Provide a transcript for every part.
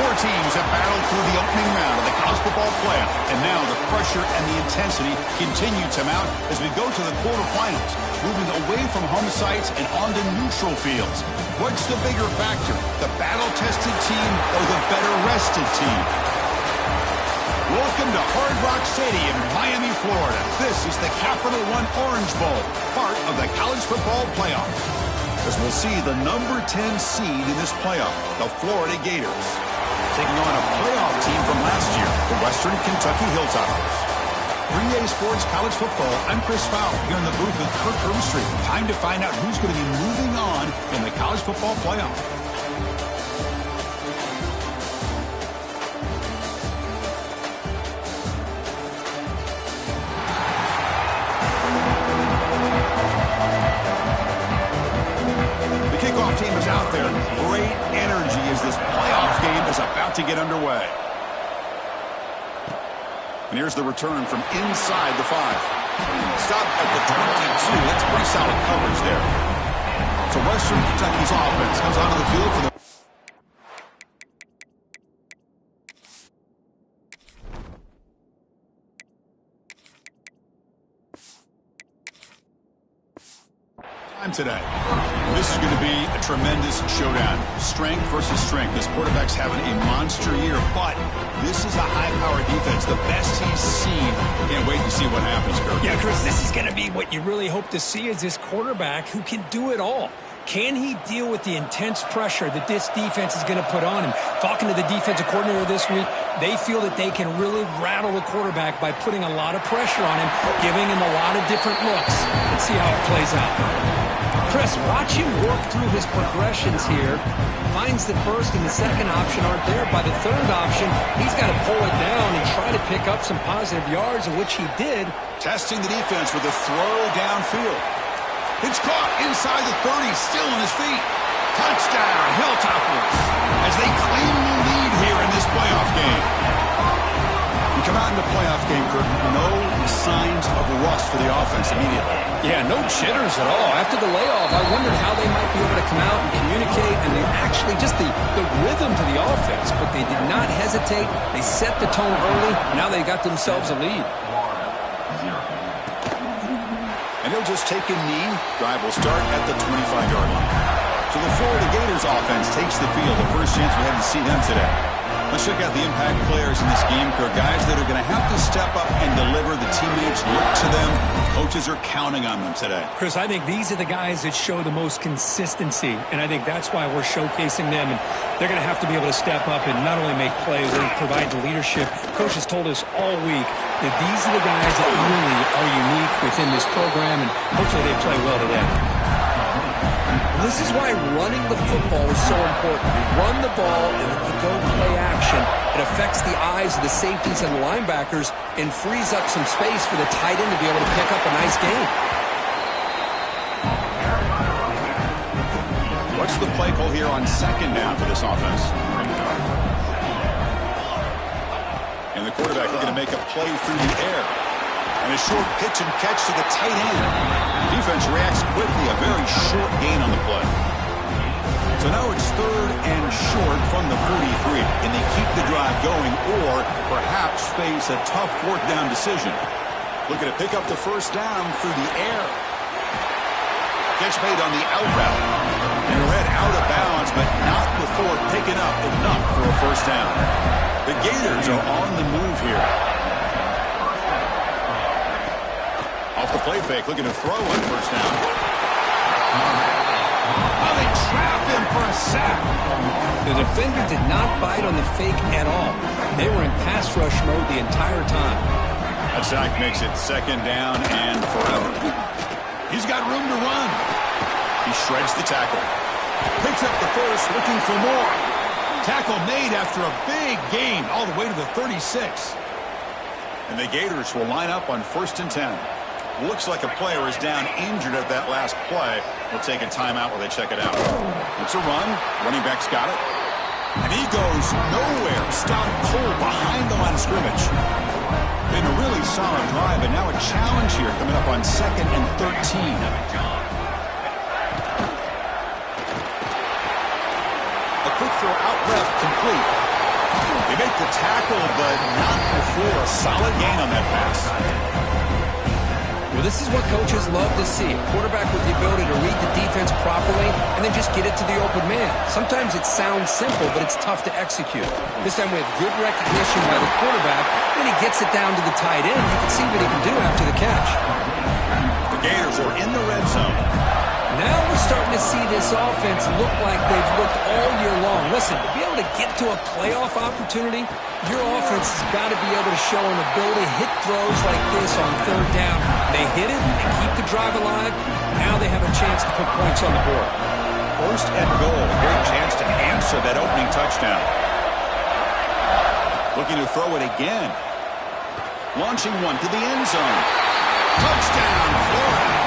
Four teams have battled through the opening round of the college football playoff, and now the pressure and the intensity continue to mount as we go to the quarterfinals, moving away from home sites and onto neutral fields. What's the bigger factor, the battle-tested team or the better-rested team? Welcome to Hard Rock Stadium in Miami, Florida. This is the Capital One Orange Bowl, part of the college football playoff. As we'll see the number 10 seed in this playoff, the Florida Gators, taking on a playoff team from last year, the Western Kentucky Hilltoppers. 3A Sports College Football, I'm Chris Fowler, here in the booth with Kirk Herbstreit. Time to find out who's going to be moving on in the college football playoff. Team is out there. Great energy as this playoff game is about to get underway. And here's the return from inside the 5. Stop at the 22. That's pretty solid coverage there. So Western Kentucky's offense comes onto the field for the today. This is going to be a tremendous showdown. Strength versus strength. This quarterback's having a monster year, but this is a high-powered defense, the best he's seen. Can't wait to see what happens, Kirk. Yeah, Chris, this is going to be what you really hope to see is this quarterback who can do it all. Can he deal with the intense pressure that this defense is going to put on him? Talking to the defensive coordinator this week, they feel that they can really rattle the quarterback by putting a lot of pressure on him, giving him a lot of different looks. Let's see how it plays out. Chris, watch him work through his progressions here. Finds the first and the second option aren't there. By the third option, he's got to pull it down and try to pick up some positive yards, of which he did. Testing the defense with a throw downfield. It's caught inside the 30, still on his feet. Touchdown, Hilltoppers, as they claim the lead here in this playoff game. You come out in the playoff game, Kirk, no signs of rust for the offense immediately. Yeah, no jitters at all. After the layoff, I wondered how they might be able to come out and communicate, and they actually just the rhythm to the offense, but they did not hesitate. They set the tone early. Now they got themselves a lead. And he'll just take a knee. Drive will start at the 25-yard line. So the Florida Gators offense takes the field. The first chance we had to see them today. Let's check out the impact players in this game, Kirk. Guys that are going to have to step up and deliver. The teammates look to them. Coaches are counting on them today. Chris, I think these are the guys that show the most consistency, and I think that's why we're showcasing them. And they're going to have to be able to step up and not only make plays, they provide the leadership. Coaches told us all week that these are the guys that really are unique within this program, and hopefully they play well today. This is why running the football is so important. You run the ball, and if you go play action, it affects the eyes of the safeties and the linebackers and frees up some space for the tight end to be able to pick up a nice gain. What's the play call here on second down for this offense? And the quarterback looking to make a play through the air. And a short pitch and catch to the tight end. Defense reacts quickly, a very short gain on the play. So now it's third and short from the 43. Can they keep the drive going or perhaps face a tough fourth down decision? Looking to pick up the first down through the air. Catch made on the out route. And read out of bounds, but not before picking up enough for a first down. The Gators are on the move here. Off the play fake, looking to throw on first down. Oh, they trap him for a sack. The defender did not bite on the fake at all. They were in pass rush mode the entire time. That sack makes it second down and forever. He's got room to run. He shreds the tackle. Picks up the first, looking for more. Tackle made after a big gain all the way to the 36. And the Gators will line up on 1st and 10. Looks like a player is down injured at that last play. We'll take a timeout while they check it out. It's a run. Running back's got it. And he goes nowhere. Stopped cold behind the line of scrimmage. Been a really solid drive, and now a challenge here coming up on 2nd and 13. A quick throw out left, complete. They make the tackle, but not before a solid gain on that pass. Well, this is what coaches love to see. A quarterback with the ability to read the defense properly and then just get it to the open man. Sometimes it sounds simple, but it's tough to execute. This time we have good recognition by the quarterback. Then he gets it down to the tight end. You can see what he can do after the catch. The Gators are in the red zone. Now we're starting to see this offense look like they've looked all year long. Listen, to be able to get to a playoff opportunity, your offense has got to be able to show an ability to hit throws like this on third down. They hit it and keep the drive alive. Now they have a chance to put points on the board. First and goal. Great chance to answer that opening touchdown. Looking to throw it again. Launching one to the end zone. Touchdown, Florida.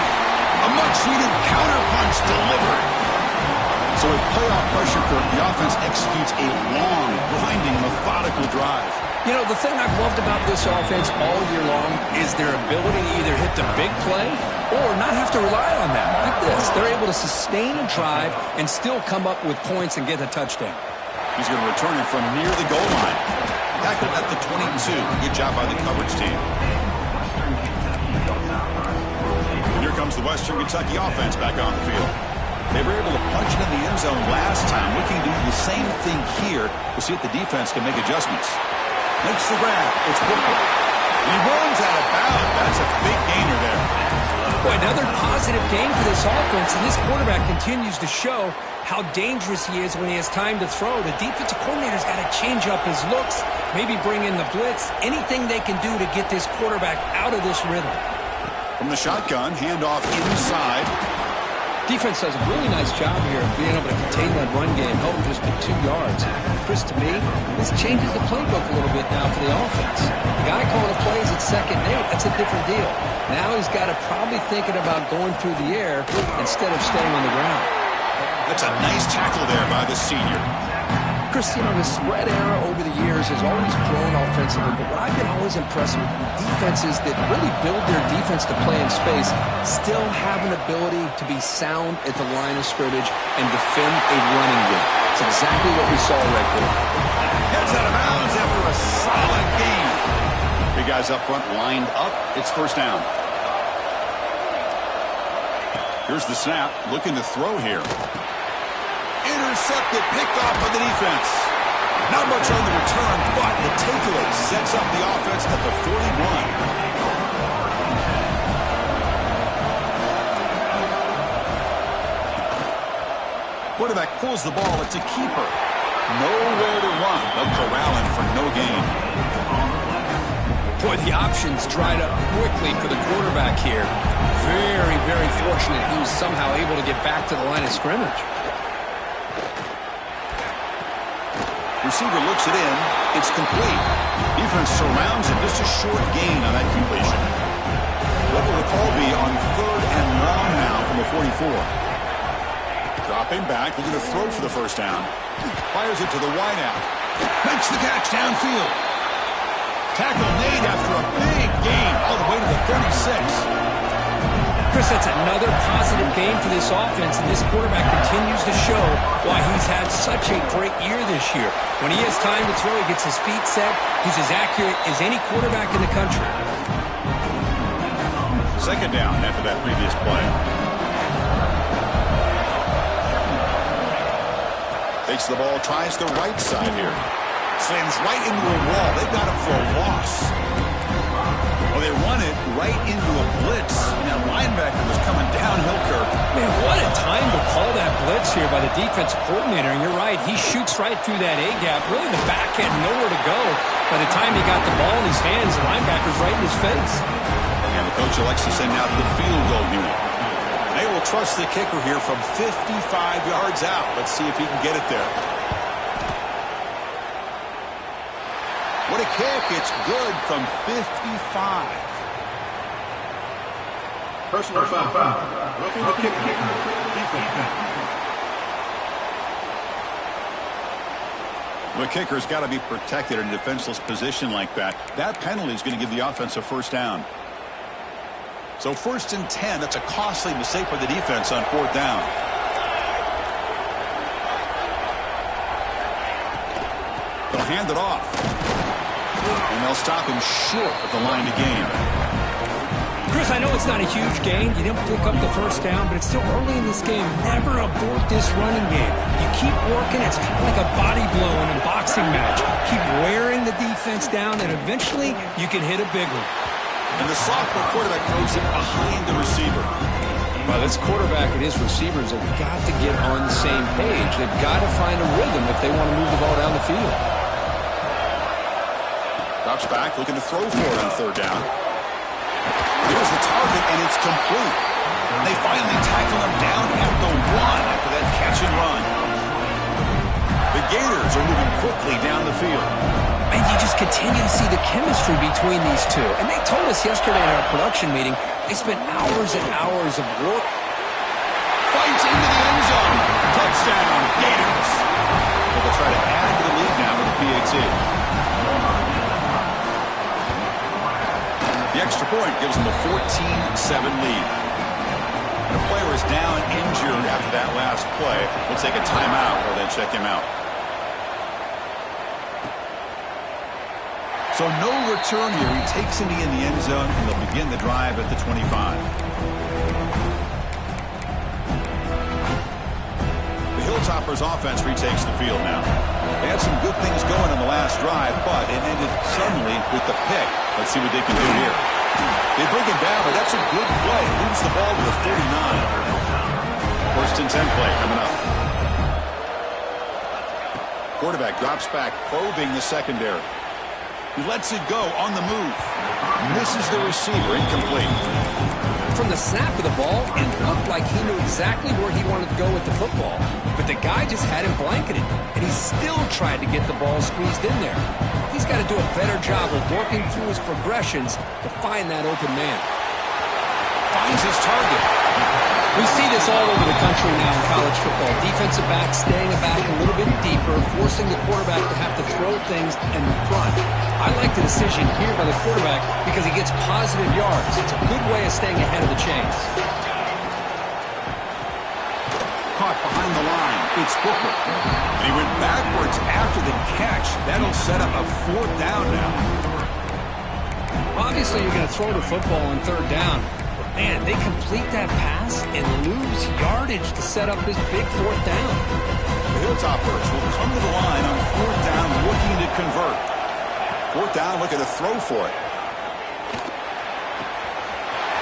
A much-needed counterpunch delivered. So with playoff pressure, Kirk, the offense executes a long, grinding, methodical drive. You know, the thing I've loved about this offense all year long is their ability to either hit the big play or not have to rely on that. Like this, they're able to sustain a drive and still come up with points and get a touchdown. He's going to return it from near the goal line. Tackled at the 22. Good job by the coverage team. Here comes the Western Kentucky offense back on the field. They were able to punch it in the end zone last time. Looking to do the same thing here. We'll see if the defense can make adjustments. Makes the grab. It's Booker. He runs out of bounds. That's a big gainer there. Boy, another positive game for this offense, and this quarterback continues to show how dangerous he is when he has time to throw. The defensive coordinator's got to change up his looks, maybe bring in the blitz, anything they can do to get this quarterback out of this rhythm. From the shotgun, handoff inside. Defense does a really nice job here of being able to contain that run game, help just get 2 yards. Chris, to me, this changes the playbook a little bit now for the offense. The guy calling the plays at 2nd and 8, that's a different deal. Now he's got to probably thinking about going through the air instead of staying on the ground. That's a nice tackle there by the senior. Chris, you know, the spread era over the years has always grown offensively, but what I've been always impressed with defenses that really build their defense to play in space still have an ability to be sound at the line of scrimmage and defend a running game. It's exactly what we saw right there. Gets out of bounds after a solid gain. Big guys up front lined up. It's first down. Here's the snap. Looking to throw here. Intercepted, picked off by the defense. Not much on the return, but the takeaway sets up the offense at the 41. Quarterback pulls the ball. It's a keeper. Nowhere to run. They'll corral him for no gain. Boy, the options dried up quickly for the quarterback here. Very, very fortunate he was somehow able to get back to the line of scrimmage. Receiver looks it in. It's complete. Defense surrounds it. Just a short gain on that completion. What will the call be on 3rd and long now from the 44? Dropping back, looking to throw for the first down. Fires it to the wideout. Makes the catch downfield. Tackle made after a big gain all the way to the 36. Chris, that's another positive game for this offense, and this quarterback continues to show why he's had such a great year this year. When he has time to throw, he gets his feet set. He's as accurate as any quarterback in the country. Second down after that previous play. Takes the ball, tries the right side here. Slams right into a wall. They've got him for a loss. Well, they run it right into a blitz. And that linebacker was coming downhill, Kirk. Man, what a time to call that blitz here by the defensive coordinator. And you're right, he shoots right through that A-gap. Really, the back had nowhere to go. By the time he got the ball in his hands, the linebacker's right in his face. And the coach elects to send out the field goal unit. They will trust the kicker here from 55 yards out. Let's see if he can get it there. What a kick. It's good from 55. Personal foul. Roughing the kicker. The kicker's got to be protected in a defenseless position like that. That penalty is going to give the offense a first down. So 1st and 10. That's a costly mistake for the defense on 4th down. They'll hand it off. And they'll stop him short of the line to gain. Chris, I know it's not a huge gain. You didn't pick up the first down, but it's still early in this game. Never abort this running game. You keep working. It's kind of like a body blow in a boxing match. Keep wearing the defense down, and eventually you can hit a big one. And the sophomore quarterback throws it behind the receiver. Well, this quarterback and his receivers have got to get on the same page. They've got to find a rhythm if they want to move the ball down the field. Drops back, looking to throw for it on third down. Here's the target, and it's complete. They finally tackle him down at the 1 after that catch and run. The Gators are moving quickly down the field. And you just continue to see the chemistry between these two. And they told us yesterday in our production meeting, they spent hours and hours of work. Fights into the end zone. Touchdown, Gators. They'll try to add to the lead now with the PAT. The extra point gives them a 14-7 lead. And a player is down injured after that last play. We'll take a timeout or then check him out. So no return here. He takes it in the end zone, and they'll begin the drive at the 25. The Hilltoppers offense retakes the field now. They had some good things going on the last drive, but it ended suddenly with the pick. Let's see what they can do here. They bring it down, but that's a good play. Moves the ball to the 39. First and 10 play coming up. Quarterback drops back, probing the secondary. He lets it go on the move. Misses the receiver, incomplete. From the snap of the ball, it looked like he knew exactly where he wanted to go with the football. But the guy just had him blanketed, and he still tried to get the ball squeezed in there. He's got to do a better job of working through his progressions to find that open man. Finds his target. We see this all over the country now in college football. Defensive backs staying back a little bit deeper, forcing the quarterback to have to throw things in front. I like the decision here by the quarterback because he gets positive yards. It's a good way of staying ahead of the chains. Caught behind the line. It's Booker. And he went backwards after the catch. That'll set up a fourth down now. Obviously, you're going to throw the football on third down. Man, they complete that pass and lose yardage to set up this big fourth down. The Hilltoppers will come to the line on fourth down looking to convert. Fourth down looking to throw for it.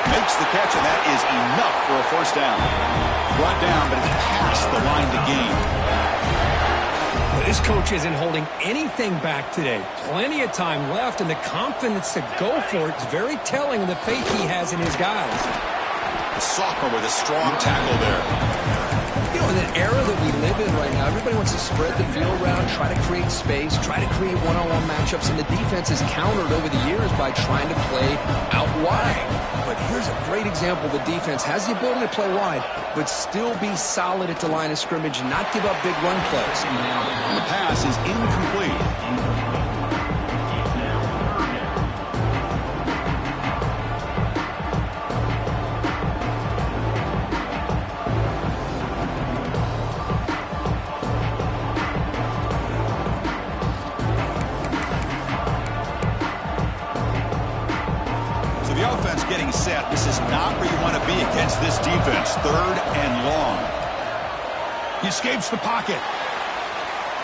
Makes the catch, and that is enough for a first down. Brought down, but it's past the line to gain. This coach isn't holding anything back today. Plenty of time left, and the confidence to go for it is very telling of the faith he has in his guys. The sophomore with a strong tackle there. You know, in an era that we live in right now, everybody wants to spread the field around, try to create space, try to create one-on-one matchups, and the defense has countered over the years by trying to play out wide. But here's a great example. The defense has the ability to play wide, but still be solid at the line of scrimmage and not give up big run plays. And the pass is incomplete. Getting set. This is not where you want to be against this defense. Third and long. He escapes the pocket.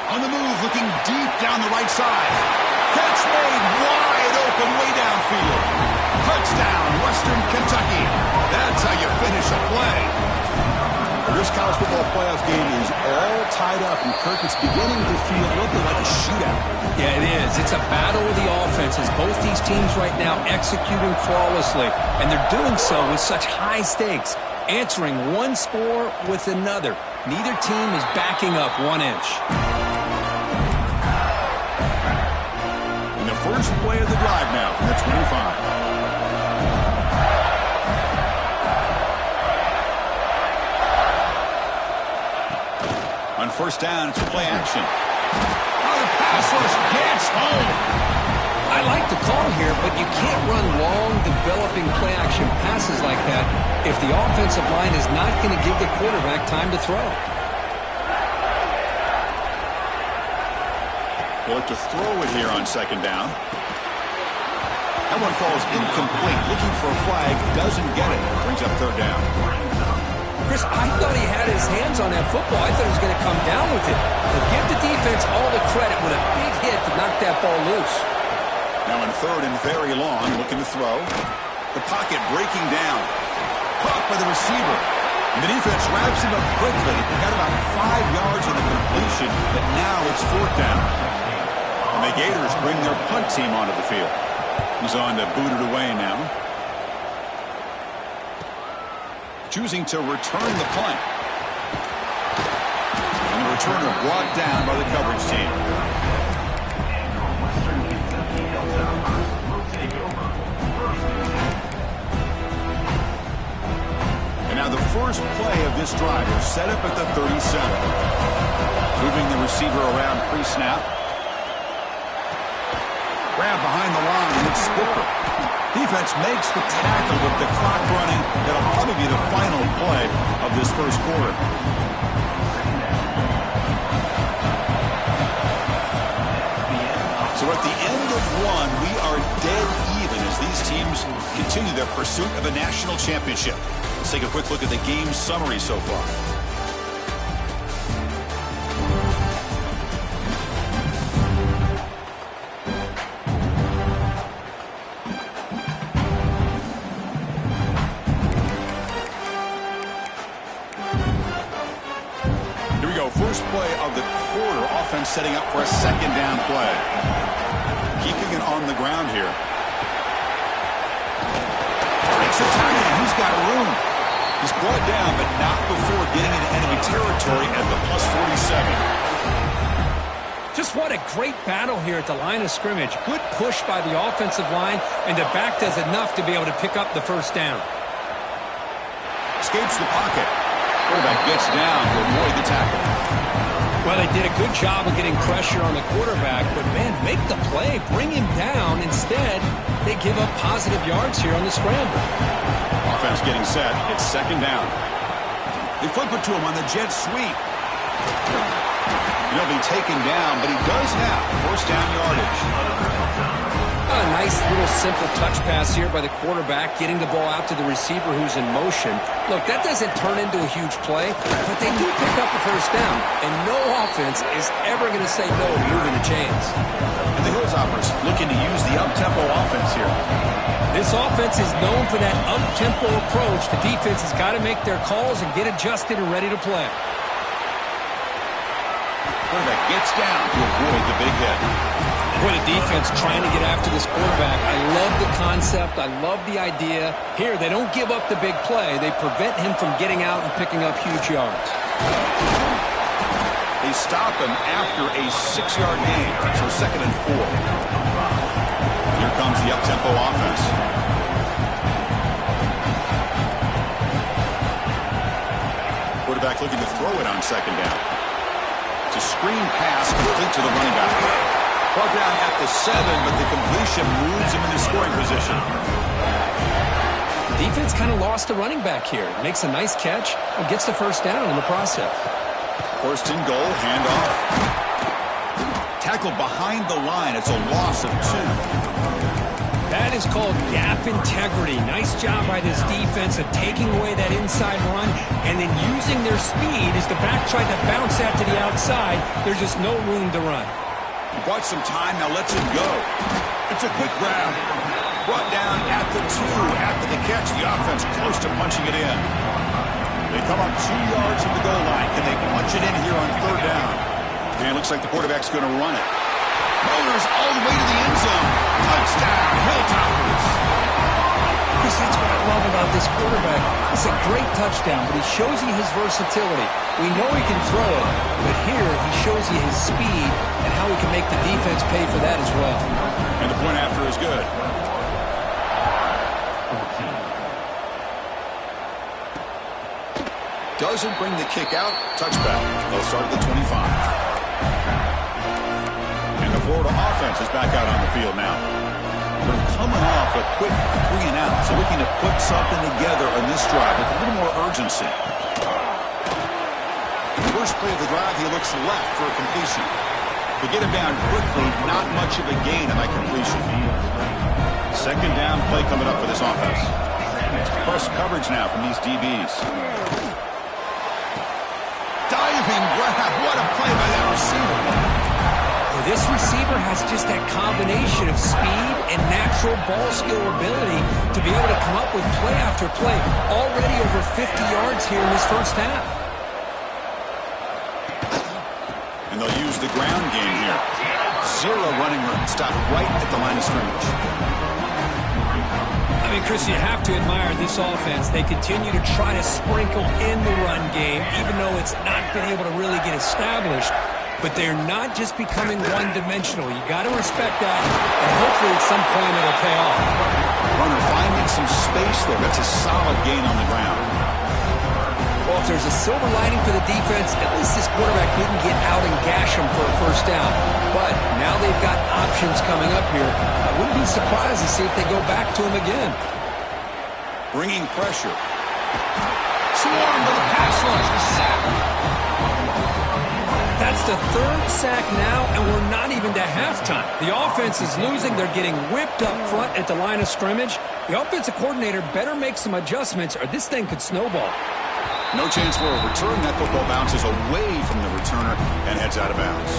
On the move, looking deep down the right side. Catch made wide open way downfield. Touchdown, Western Kentucky. That's how you finish a play. This college football playoff game is all tied up, and Kirk, it's beginning to feel a little bit like a shootout. Yeah, it is. It's a battle of the offenses. Both these teams right now executing flawlessly, and they're doing so with such high stakes, answering one score with another. Neither team is backing up 1 inch. And the first play of the drive now from the 25. On first down, it's play action. Oh, the pass rush gets home. I like the call here, but you can't run long, developing play-action passes like that if the offensive line is not going to give the quarterback time to throw. He'll look to throw it here on second down. That one falls incomplete. Looking for a flag. Doesn't get it. Brings up third down. Chris, I thought he had his hands on that football. I thought he was going to come down with it. But give the defense all the credit with a big hit to knock that ball loose. Now in third and very long, looking to throw. The pocket breaking down. Caught by the receiver. And the defense wraps him up quickly. They got about 5 yards on the completion, but now it's fourth down. And the Gators bring their punt team onto the field. He's on to boot it away now. Choosing to return the punt. And the returner brought down by the coverage team. And now the first play of this drive is set up at the 37. Moving the receiver around pre-snap. Grab behind the line and it's Spooker. Defense makes the tackle with the clock running. That'll probably be the final play of this first quarter. So at the end of one, we are dead even as these teams continue their pursuit of a national championship. Let's take a quick look at the game summary so far. First play of the quarter, offense setting up for a second down play. Keeping it on the ground here. Takes a time, he's got room. He's brought down, but not before getting into enemy territory at the plus 47. Just what a great battle here at the line of scrimmage. Good push by the offensive line, and the back does enough to be able to pick up the first down. Escapes the pocket. Quarterback gets down to avoid the tackle. Well, they did a good job of getting pressure on the quarterback, but, man, make the play, bring him down. Instead, they give up positive yards here on the scramble. Offense getting set. It's second down. They flip it to him on the jet sweep. He'll be taken down, but he does have first down yardage. A nice little simple touch pass here by the quarterback, getting the ball out to the receiver who's in motion. Look, that doesn't turn into a huge play, but they do pick up the first down, and no offense is ever going to say no to moving the chains. And the Hilltoppers looking to use the up-tempo offense here. This offense is known for that up-tempo approach. The defense has got to make their calls and get adjusted and ready to play. Quarterback gets down to avoid the big hit. For the defense trying to get after this quarterback, I love the concept. I love the idea. Here, they don't give up the big play. They prevent him from getting out and picking up huge yards. They stop him after a 6-yard gain, so second and 4. Here comes the up-tempo offense. Quarterback looking to throw it on second down. It's a screen pass complete to the running back. Brought down at the 7, but the completion moves him into scoring position. Defense kind of lost the running back here. Makes a nice catch and gets the first down in the process. First and goal, handoff. Tackle behind the line. It's a loss of 2. That is called gap integrity. Nice job by this defense of taking away that inside run and then using their speed as the back tried to bounce that to the outside. There's just no room to run. He bought some time, now lets him go. It's a quick grab. Brought down at the 2. After the catch, the offense close to punching it in. They come up 2 yards from the goal line. Can they punch it in here on third down? And it looks like the quarterback's going to run it. Motors all the way to the end zone. Touchdown, Hilltoppers. Chris, that's what I love about this quarterback. It's a great touchdown, but he shows you his versatility. We know he can throw it, but here he shows you his speed and how he can make the defense pay for that as well. And the point after is good. Doesn't bring the kick out. Touchback. They'll start at the 25. And the Florida offense is back out on the field now. They're coming off a quick 3 and out, so looking to put something together on this drive with a little more urgency. First play of the drive, he looks left for a completion. They get him down quickly, not much of a gain on that completion. Second down play coming up for this offense. Press coverage now from these DBs. Diving grab. What a play by that receiver. Well, this receiver has just that combination of speed and natural ball skill ability to be able to come up with play after play. Already over 50 yards here in this first half. And they'll use the ground game here. Zero running room. Stop right at the line of scrimmage. I mean, Chris, you have to admire this offense. They continue to try to sprinkle in the run game, even though it's not been able to really get established. But they're not just becoming one-dimensional. You got to respect that, and hopefully at some point it'll pay off. Runner finding some space there. That's a solid gain on the ground. Well, if there's a silver lining for the defense, at least this quarterback didn't get out and gash him for a first down. But now they've got options coming up here. I wouldn't be surprised to see if they go back to him again. Bringing pressure. Swarm with a pass rush. The sack. That's the third sack now, and we're not even to halftime. The offense is losing. They're getting whipped up front at the line of scrimmage. The offensive coordinator better make some adjustments, or this thing could snowball. No chance for a return. That football bounces away from the returner and heads out of bounds.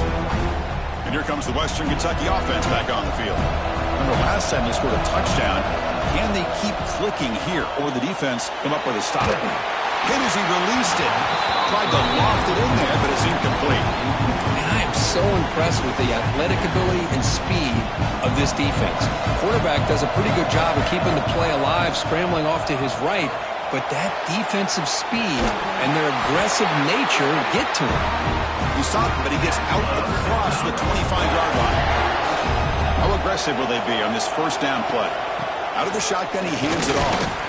And here comes the Western Kentucky offense back on the field. Remember last time they scored a touchdown. Can they keep clicking here, or the defense come up with a stop? Hit as he released it. Tried to loft it in there, but it's incomplete. And I am so impressed with the athletic ability and speed of this defense. The quarterback does a pretty good job of keeping the play alive, scrambling off to his right. But that defensive speed and their aggressive nature get to him. He stopped, but he gets out across the 25-yard line. How aggressive will they be on this first down play? Out of the shotgun, he hands it off.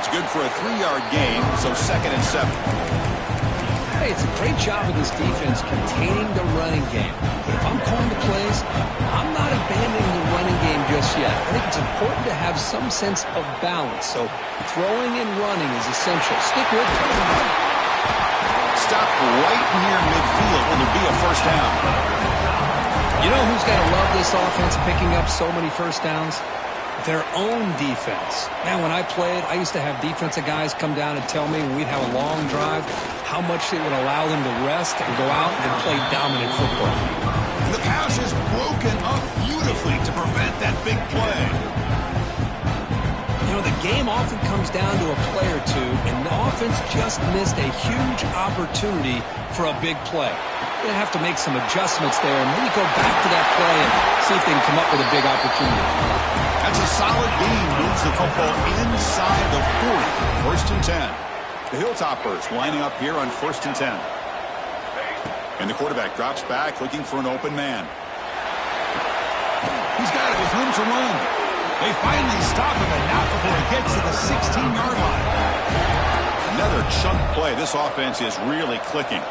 It's good for a 3-yard gain, so 2nd and 7. Hey, it's a great job of this defense containing the running game. But if I'm calling the plays, I'm not abandoning the running game just yet. I think it's important to have some sense of balance. So throwing and running is essential. Stick with it. Stop right near midfield. Will there be a first down? You know who's got to love this offense picking up so many first downs? Their own defense. Man, when I played, I used to have defensive guys come down and tell me when we'd have a long drive how much it would allow them to rest and go out and play dominant football. And the pass is broken up beautifully to prevent that big play. You know, the game often comes down to a play or two, and the offense just missed a huge opportunity for a big play. They're going to have to make some adjustments there and maybe go back to that play and see if they can come up with a big opportunity. That's a solid gain. Moves the football inside the 40. 1st and 10. The Hilltoppers lining up here on 1st and 10. And the quarterback drops back looking for an open man. He's got it with room to run. They finally stop him, and not before he gets to the 16-yard line. Another chunk play. This offense is really clicking.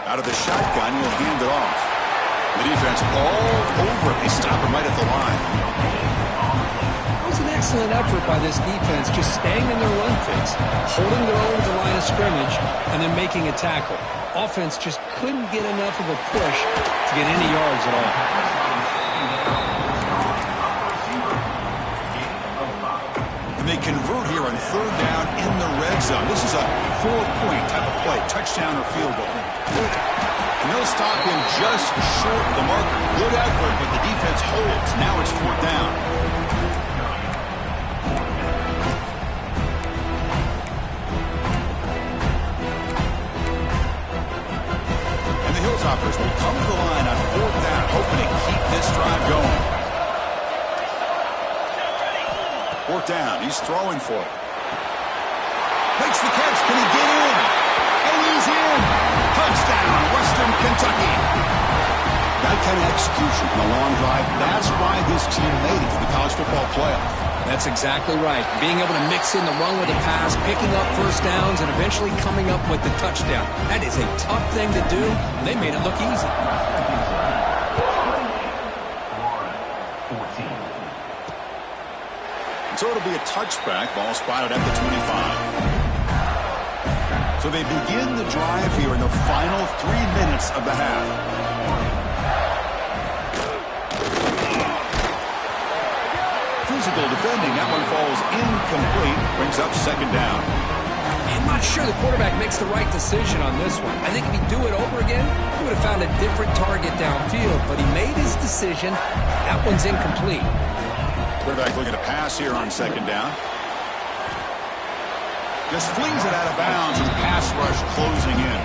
Out of the shotgun, he'll hand it off. The defense all over it. They stop him right at the line. It was an excellent effort by this defense, just staying in their run fits, holding their own at the line of scrimmage, and then making a tackle. Offense just couldn't get enough of a push to get any yards at all. And they convert here on 3rd down in the red zone. This is a 4-point type of play, touchdown or field goal. And they'll stop him just short of the marker. Good effort, but the defense holds. Now it's 4th down. And the Hilltoppers will come to the line on 4th down, hoping to keep this drive going. 4th down, he's throwing for it. Makes the catch, can he get in? And he's in! Touchdown, Western Kentucky. That kind of execution on a long drive, that's why this team made it to the college football playoff. That's exactly right. Being able to mix in the run with the pass, picking up first downs, and eventually coming up with the touchdown. That is a tough thing to do, and they made it look easy. So it'll be a touchback. Ball spotted at the 25. So they begin the drive here in the final 3 minutes of the half. Physical defending. That one falls incomplete. Brings up second down. I'm not sure the quarterback makes the right decision on this one. I think if he'd do it over again, he would have found a different target downfield. But he made his decision. That one's incomplete. Quarterback looking to pass here on second down. Just flings it out of bounds and pass rush closing in.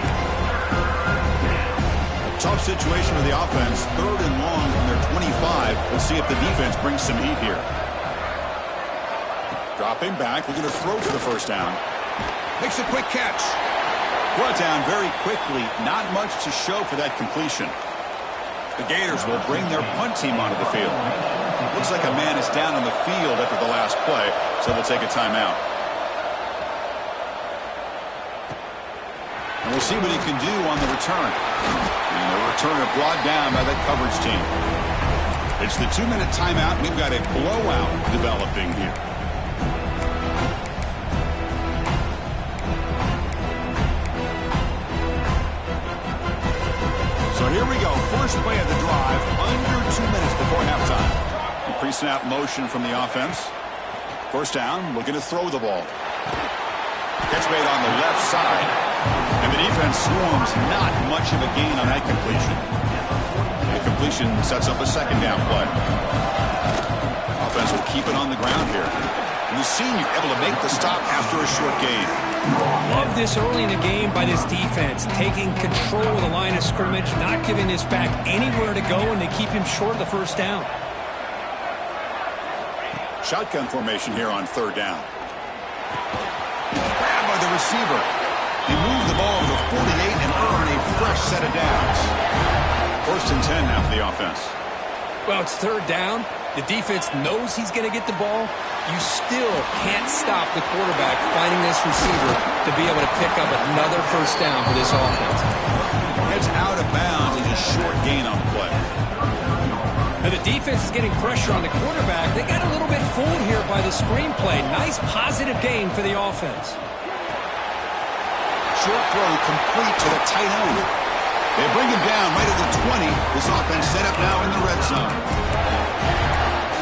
A tough situation for the offense. 3rd and long from their 25. We'll see if the defense brings some heat here. Dropping back, looking to throw for the first down. Makes a quick catch. Brought down very quickly. Not much to show for that completion. The Gators will bring their punt team onto the field. Looks like a man is down on the field after the last play, so they'll take a timeout. And we'll see what he can do on the return. And the returner brought down by that coverage team. It's the 2-minute timeout. We've got a blowout developing here. So here we go. First play of the drive, under 2 minutes before halftime. Pre-snap motion from the offense. First down, looking to throw the ball. Catch made on the left side. And the defense swarms. Not much of a gain on that completion. The completion sets up a second down play. Offense will keep it on the ground here. And the senior able to make the stop after a short gain. Love this early in the game by this defense. Taking control of the line of scrimmage, not giving this back anywhere to go, and they keep him short of the first down. Shotgun formation here on 3rd down. Grabbed by the receiver. He moved the ball to the 48 and earned a fresh set of downs. 1st and 10 now for the offense. Well, it's 3rd down. The defense knows he's going to get the ball. You still can't stop the quarterback finding this receiver to be able to pick up another first down for this offense. Heads out of bounds and a short gain on the play. Now the defense is getting pressure on the quarterback. They got a little bit fooled here by the screenplay. Nice positive gain for the offense. Short throw complete to the tight end. They bring him down right at the 20. This offense set up now in the red zone.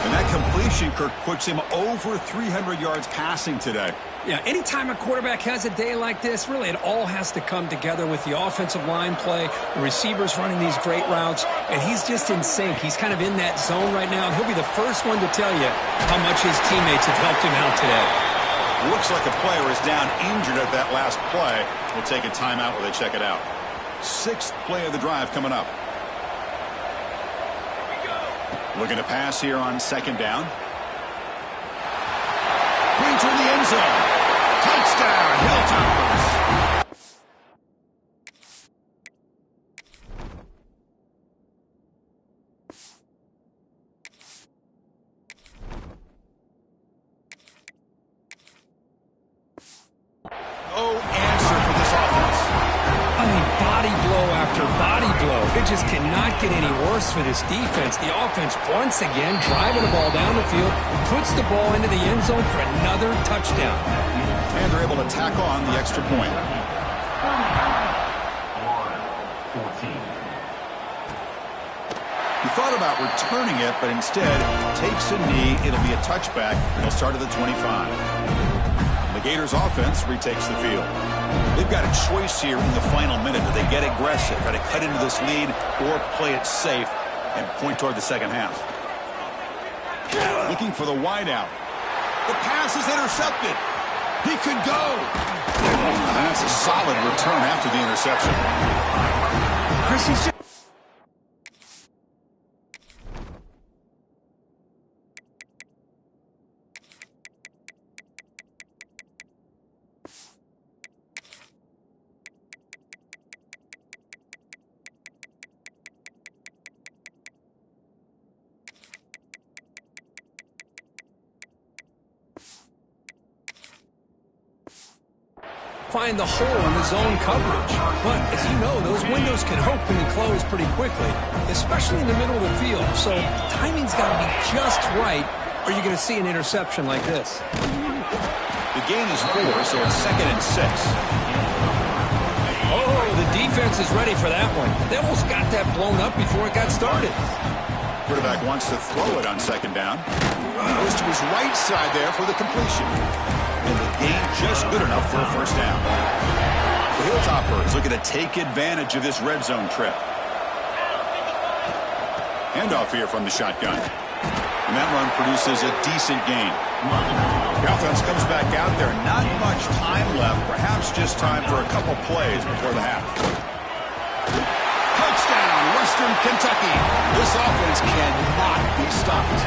And that completion, Kirk, puts him over 300 yards passing today. Yeah, anytime a quarterback has a day like this, really it all has to come together with the offensive line play, the receivers running these great routes, and he's just in sync. He's kind of in that zone right now, and he'll be the first one to tell you how much his teammates have helped him out today. Looks like a player is down injured at that last play. We'll take a timeout while they check it out. 6th play of the drive coming up. Looking to pass here on 2nd down. Brings her in the end zone. Touchdown, Hilltoppers. No answer for this offense. I mean, body blow after body blow. It just cannot get any worse for this defense. The offense, once again, driving the ball down the field, puts the ball into the end zone for another touchdown. And they're able to tack on the extra point. He thought about returning it, but instead takes a knee. It'll be a touchback, and he'll start at the 25. The Gators offense retakes the field. They've got a choice here in the final minute. Do they get aggressive, try to cut into this lead, or play it safe and point toward the second half? Looking for the wideout. The pass is intercepted. He could go. And that's a solid return after the interception. Chris, he's just... find the hole in the zone coverage. But as you know, those windows can open and close pretty quickly, especially in the middle of the field. So timing's got to be just right, or you're going to see an interception like this. The gain is 4, so it's 2nd and 6. defense is ready for that one. They almost got that blown up before it got started. Quarterback wants to throw it on second down. Goes to his right side there for the completion. And the gain just good enough for a first down. The Hilltoppers looking to take advantage of this red zone trip. Handoff here from the shotgun. And that run produces a decent gain. The offense comes back out there. Not much time left. Perhaps just time for a couple plays before the half. Touchdown, Western Kentucky. This offense cannot be stopped.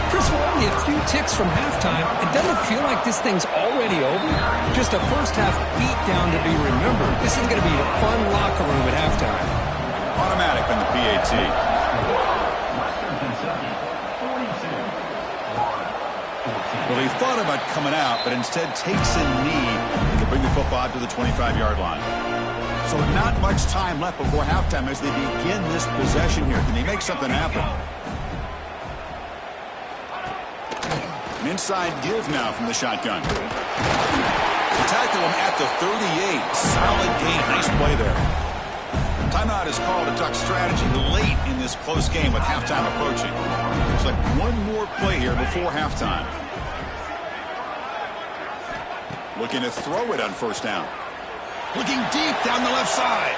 Chris, we're only a few ticks from halftime. It doesn't feel like this thing's already over. Just a first-half beatdown to be remembered. This is going to be a fun locker room at halftime. Automatic on the PAT. Well, he thought about coming out, but instead takes a knee to bring the football out to the 25-yard line. So not much time left before halftime as they begin this possession here. Can they make something happen? An inside give now from the shotgun. They tackle him at the 38. Solid gain. Nice play there. Timeout is called to talk strategy late in this close game with halftime approaching. Looks like one more play here before halftime. Looking to throw it on first down. Looking deep down the left side.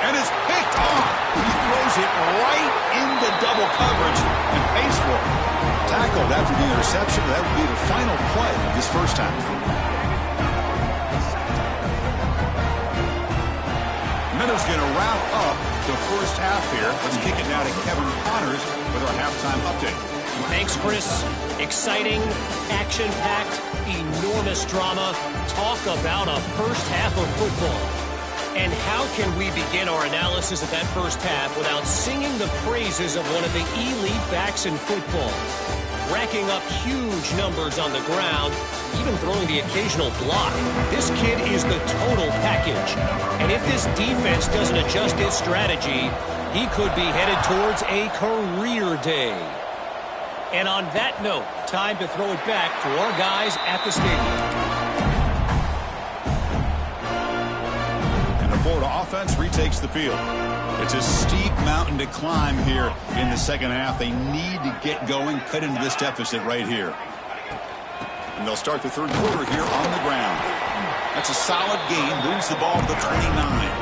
And it's picked off. He throws it right into double coverage and pays for it. Tackled after the interception. That would be the final play of this first half. Meadows going to wrap up the first half here. Let's kick it now to Kevin Connors with our halftime update. Thanks, Chris. Exciting, action-packed, enormous drama. Talk about a first half of football. And how can we begin our analysis of that first half without singing the praises of one of the elite backs in football? Racking up huge numbers on the ground, even throwing the occasional block. This kid is the total package. And if this defense doesn't adjust its strategy, he could be headed towards a career day. And on that note, time to throw it back to our guys at the stadium. And the Florida offense retakes the field. It's a steep mountain to climb here in the second half. They need to get going, cut into this deficit right here. And they'll start the third quarter here on the ground. That's a solid gain. Moves the ball to the 29.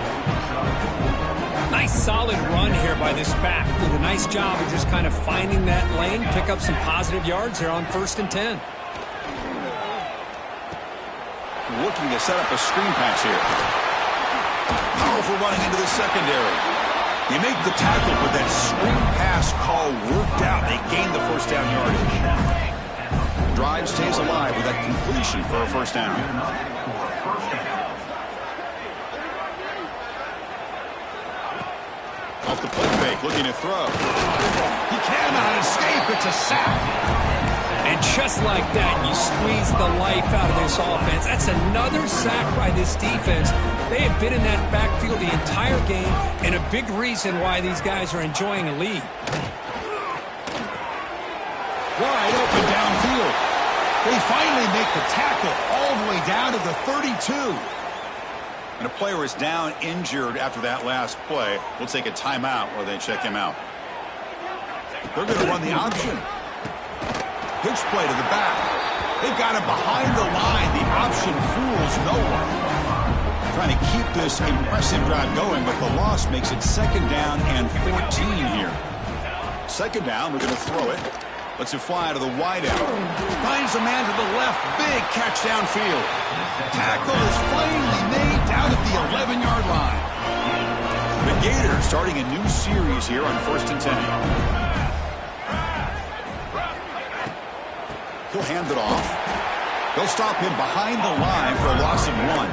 Nice solid run here by this back. Did a nice job of just kind of finding that lane, pick up some positive yards there on 1st and 10. Looking to set up a screen pass here. Powerful running into the secondary. You make the tackle, but that screen pass call worked out. They gain the first down yardage. The drive stays alive with that completion for a first down. Off the play fake, looking to throw. He cannot escape. It's a sack. And just like that, you squeeze the life out of this offense. That's another sack by this defense. They have been in that backfield the entire game, and a big reason why these guys are enjoying a lead. Wide open downfield. They finally make the tackle all the way down to the 32. And a player is down injured after that last play. We'll take a timeout while they check him out. They're going to run the option. Pitch play to the back. They've got him behind the line. The option fools no one. Trying to keep this impressive drive going, but the loss makes it second down and 14 here. Second down, we're going to throw it. Lets it fly to the wide out. Finds a man to the left. Big catch downfield. Tackle is finally made down at the 11-yard line. The Gators starting a new series here on 1st and 10. He'll hand it off. They'll stop him behind the line for a loss of 1.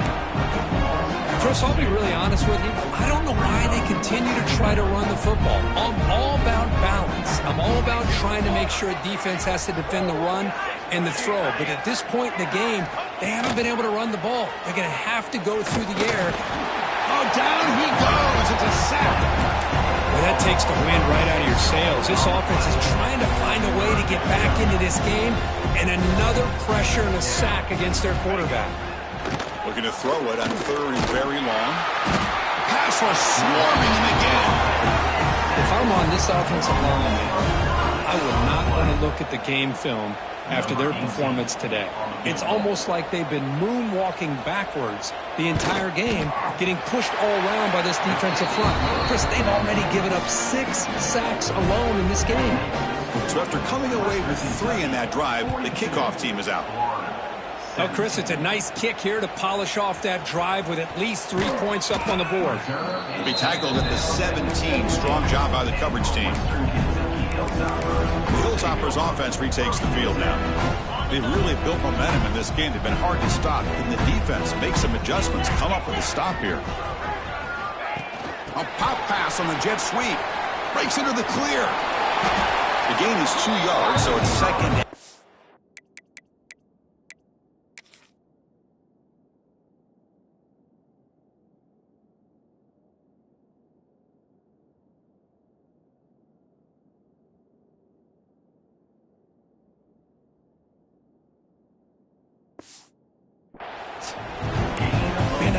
Chris, I'll be really honest with you. I don't know why they continue to try to run the football. I'm all about balance. I'm all about trying to make sure a defense has to defend the run and the throw. But at this point in the game, they haven't been able to run the ball. They're going to have to go through the air. Oh, down he goes. It's a sack. Well, that takes the wind right out of your sails. This offense is trying to find a way to get back into this game, and another pressure and a sack against their quarterback. Looking to throw it on 3rd and very long. Pass was swarming him again. If I'm on this offensive line, I would not want to look at the game film after their performance today. It's almost like they've been moonwalking backwards the entire game, getting pushed all around by this defensive front. Chris, they've already given up 6 sacks alone in this game. So after coming away with 3 in that drive, the kickoff team is out. Well, Chris, it's a nice kick here to polish off that drive with at least 3 points up on the board. He'll be tackled at the 17. Strong job by the coverage team. The Hilltoppers offense retakes the field now. They've really built momentum in this game. They've been hard to stop. Can the defense make some adjustments, come up with a stop here? A pop pass on the jet sweep. Breaks into the clear. The gain is 2 yards, so it's second.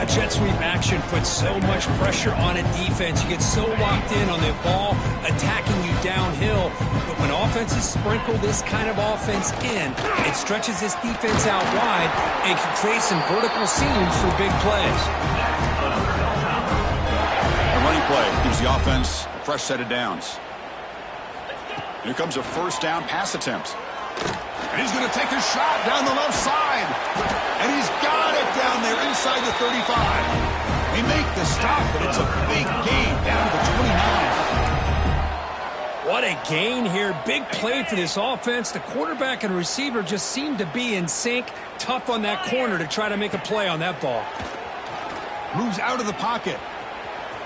That jet sweep action puts so much pressure on a defense. You get so locked in on the ball attacking you downhill. But when offenses sprinkle this kind of offense in, it stretches this defense out wide and can create some vertical seams for big plays. A running play gives the offense a fresh set of downs. Here comes a first down pass attempt. And he's going to take a shot down the left side. And he's got it down there inside the 35. They make the stop, but it's a big gain down to the 29. What a gain here. Big play for this offense. The quarterback and receiver just seem to be in sync. Tough on that corner to try to make a play on that ball. Moves out of the pocket.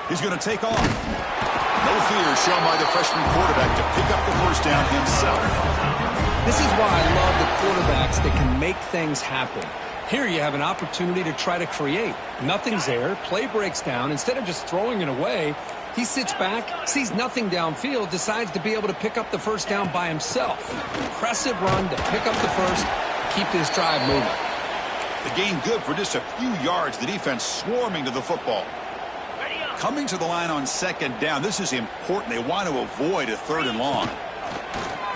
He's going to take off. No fear shown by the freshman quarterback to pick up the first down himself. This is why I love the quarterbacks that can make things happen. Here you have an opportunity to try to create. Nothing's there. Play breaks down. Instead of just throwing it away, he sits back, sees nothing downfield, decides to be able to pick up the first down by himself. Impressive run to pick up the first, keep this drive moving. The gain good for just a few yards. The defense swarming to the football. Coming to the line on second down. This is important. They want to avoid a 3rd and long.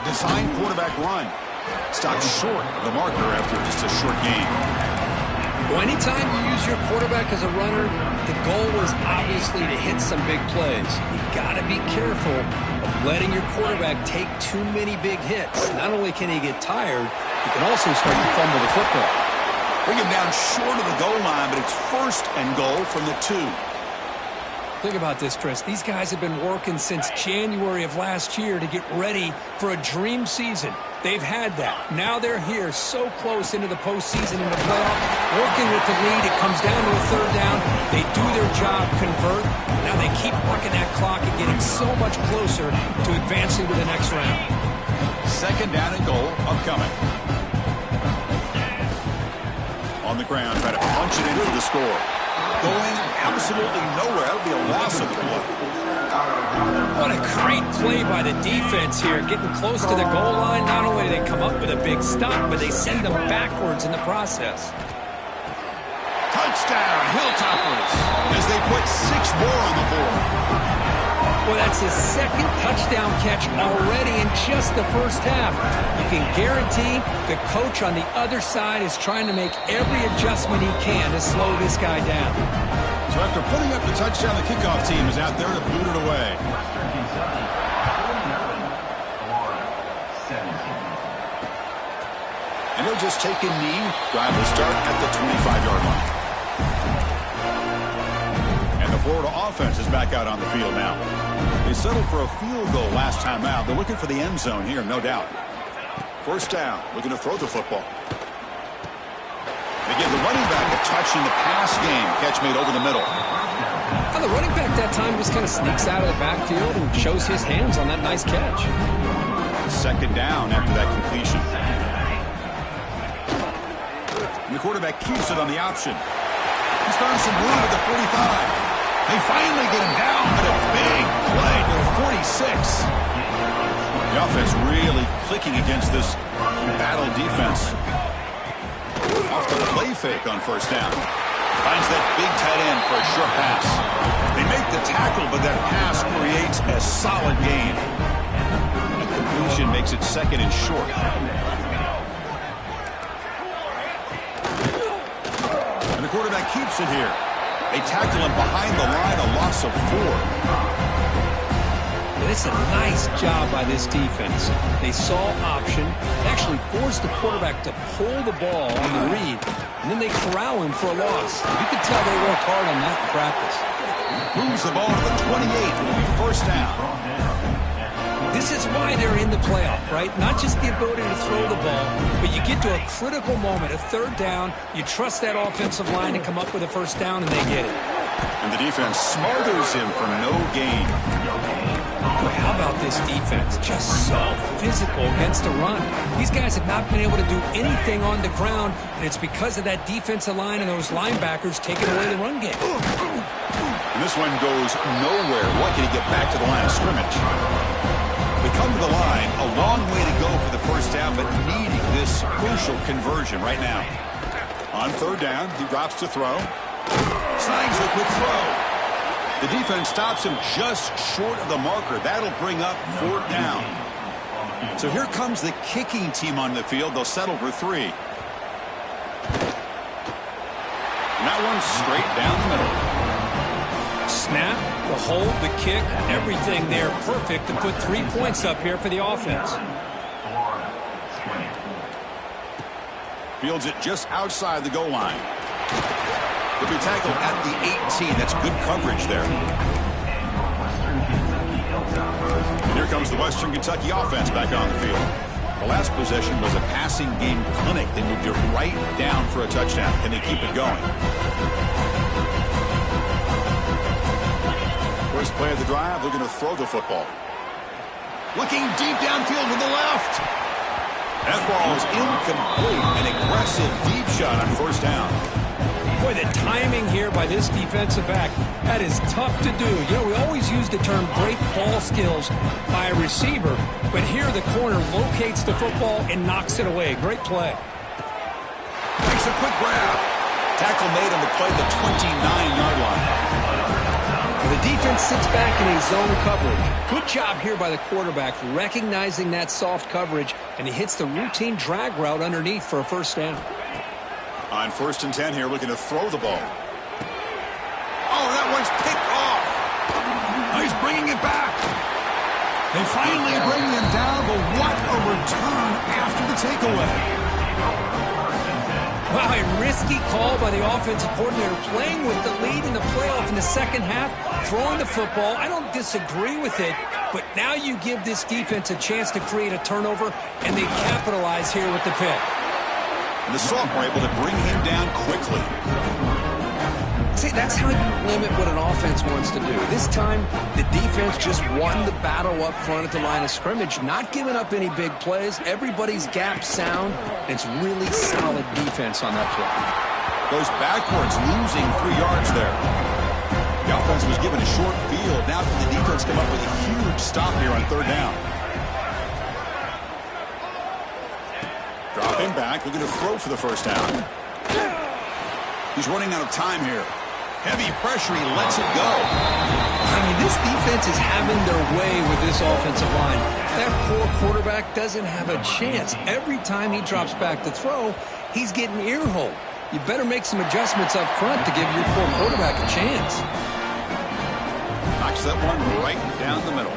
Design quarterback run. Stopped short of the marker after just a short gain. Well, anytime you use your quarterback as a runner, the goal is obviously to hit some big plays. You've got to be careful of letting your quarterback take too many big hits. Not only can he get tired, he can also start to fumble the football. Bring him down short of the goal line, but it's 1st and goal from the 2. Think about this, Chris. These guys have been working since January of last year to get ready for a dream season. They've had that. Now they're here so close into the postseason and the playoff, working with the lead. It comes down to a 3rd down. They do their job, convert. Now they keep working that clock and getting so much closer to advancing to the next round. 2nd down and goal upcoming. On the ground, try to punch it in for the score. Going absolutely nowhere. That would be a loss of the play. What a great play by the defense here. Getting close to the goal line. Not only do they come up with a big stop, but they send them backwards in the process. Touchdown, Hilltoppers, as they put 6 more on the board. Well, that's his 2nd touchdown catch already in just the first half. You can guarantee the coach on the other side is trying to make every adjustment he can to slow this guy down. So after putting up the touchdown, the kickoff team is out there to boot it away. And he'll just take a knee. Drive will start at the 25-yard line. And the Florida offense is back out on the field now. They settled for a field goal last time out. They're looking for the end zone here, no doubt. First down, looking to throw the football. They give the running back a touch in the pass game. Catch made over the middle. Well, the running back that time just kind of sneaks out of the backfield and shows his hands on that nice catch. 2nd down after that completion. And the quarterback keeps it on the option. He's found some room at the 45. They finally get him down, but a big play to the 46. The offense really clicking against this battle defense. Off the play fake on first down. Finds that big tight end for a short pass. They make the tackle, but that pass creates a solid gain. A completion makes it second and short. And the quarterback keeps it here. They tackle him behind the line, a loss of 4. It's a nice job by this defense. They saw option, actually forced the quarterback to pull the ball on the read, and then they corral him for a loss. You could tell they worked hard on that in practice. Moves the ball to the 28. It'll be first down. This is why they're in the playoff, right? Not just the ability to throw the ball, but you get to a critical moment, a third down, you trust that offensive line to come up with a first down, and they get it. And the defense smothers him for no gain. Boy, how about this defense? Just so physical against the run. These guys have not been able to do anything on the ground, and it's because of that defensive line and those linebackers taking away the run game. And this one goes nowhere. Lucky to get back to the line of scrimmage. They come to the line, a long way to go for the first down, but needing this crucial conversion right now. On third down, he drops to throw. Snags a quick throw. The defense stops him just short of the marker. That'll bring up fourth down. So here comes the kicking team on the field. They'll settle for 3. And that one's straight down the middle. Snap, the hold, the kick, everything there perfect to put 3 points up here for the offense. Fields it just outside the goal line. He'll be tackled at the 18. That's good coverage there. And here comes the Western Kentucky offense back on the field. The last possession was a passing game clinic. They moved it right down for a touchdown. Can they keep it going? First play of the drive, looking to throw the football. Looking deep downfield to the left. That ball is incomplete. An aggressive deep shot on first down. Boy, the timing here by this defensive back, that is tough to do. You know, we always use the term great ball skills by a receiver, but here the corner locates the football and knocks it away. Great play. Makes a quick grab. Tackle made on the play at the 29-yard line. The defense sits back in a zone coverage. Good job here by the quarterback recognizing that soft coverage, and he hits the routine drag route underneath for a first down. On first and 10 here, looking to throw the ball. Oh, that one's picked off. Oh, he's bringing it back. They finally bring him down, but what a return after the takeaway. Wow, a risky call by the offensive coordinator, playing with the lead in the playoff in the second half, throwing the football. I don't disagree with it, but now you give this defense a chance to create a turnover, and they capitalize here with the pick. And the Salt were able to bring him down quickly. See, that's how you limit what an offense wants to do. This time, the defense just won the battle up front at the line of scrimmage, not giving up any big plays. Everybody's gap sound. It's really solid defense on that play. Goes backwards, losing 3 yards there. The offense was given a short field. Now can the defense come up with a huge stop here on third down. Dropping back, looking to throw for the first down. He's running out of time here. Heavy pressure, he lets it go. I mean, this defense is having their way with this offensive line. That poor quarterback doesn't have a chance. Every time he drops back to throw, he's getting ear-holed. You better make some adjustments up front to give your poor quarterback a chance. Knocks that one right down the middle.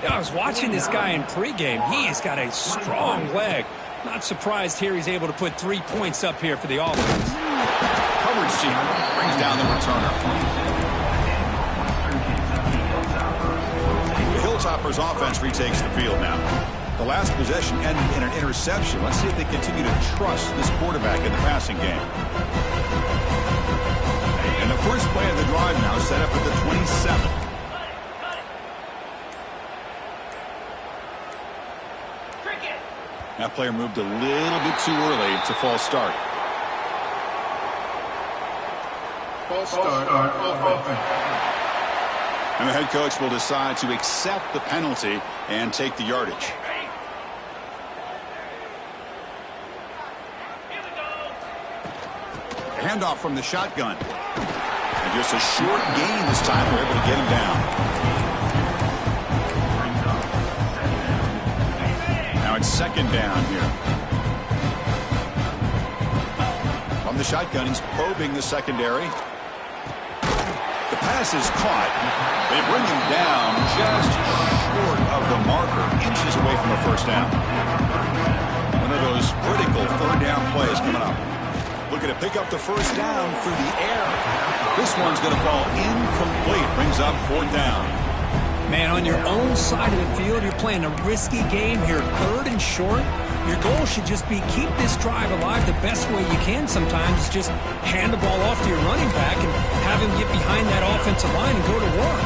I was watching this guy in pregame. He's got a strong leg. Not surprised here he's able to put 3 points up here for the offense. Coverage team brings down the returner. The Hilltoppers offense retakes the field now. The last possession ended in an interception. Let's see if they continue to trust this quarterback in the passing game. And the first play of the drive now set up at the 27. That player moved a little bit too early. It's a false start. False start on offense. And the head coach will decide to accept the penalty and take the yardage. Handoff from the shotgun. And just a short gain this time. They're able to get him down. Now it's second down here. From the shotgun, he's probing the secondary. The pass is caught. They bring him down just short of the marker, inches away from a first down. One of those critical third down plays coming up. Looking to pick up the first down through the air. This one's going to fall incomplete. Brings up fourth down. Man, on your own side of the field, you're playing a risky game here. Third and short. Your goal should just be keep this drive alive the best way you can sometimes. Just hand the ball off to your running back and have him get behind that offensive line and go to work.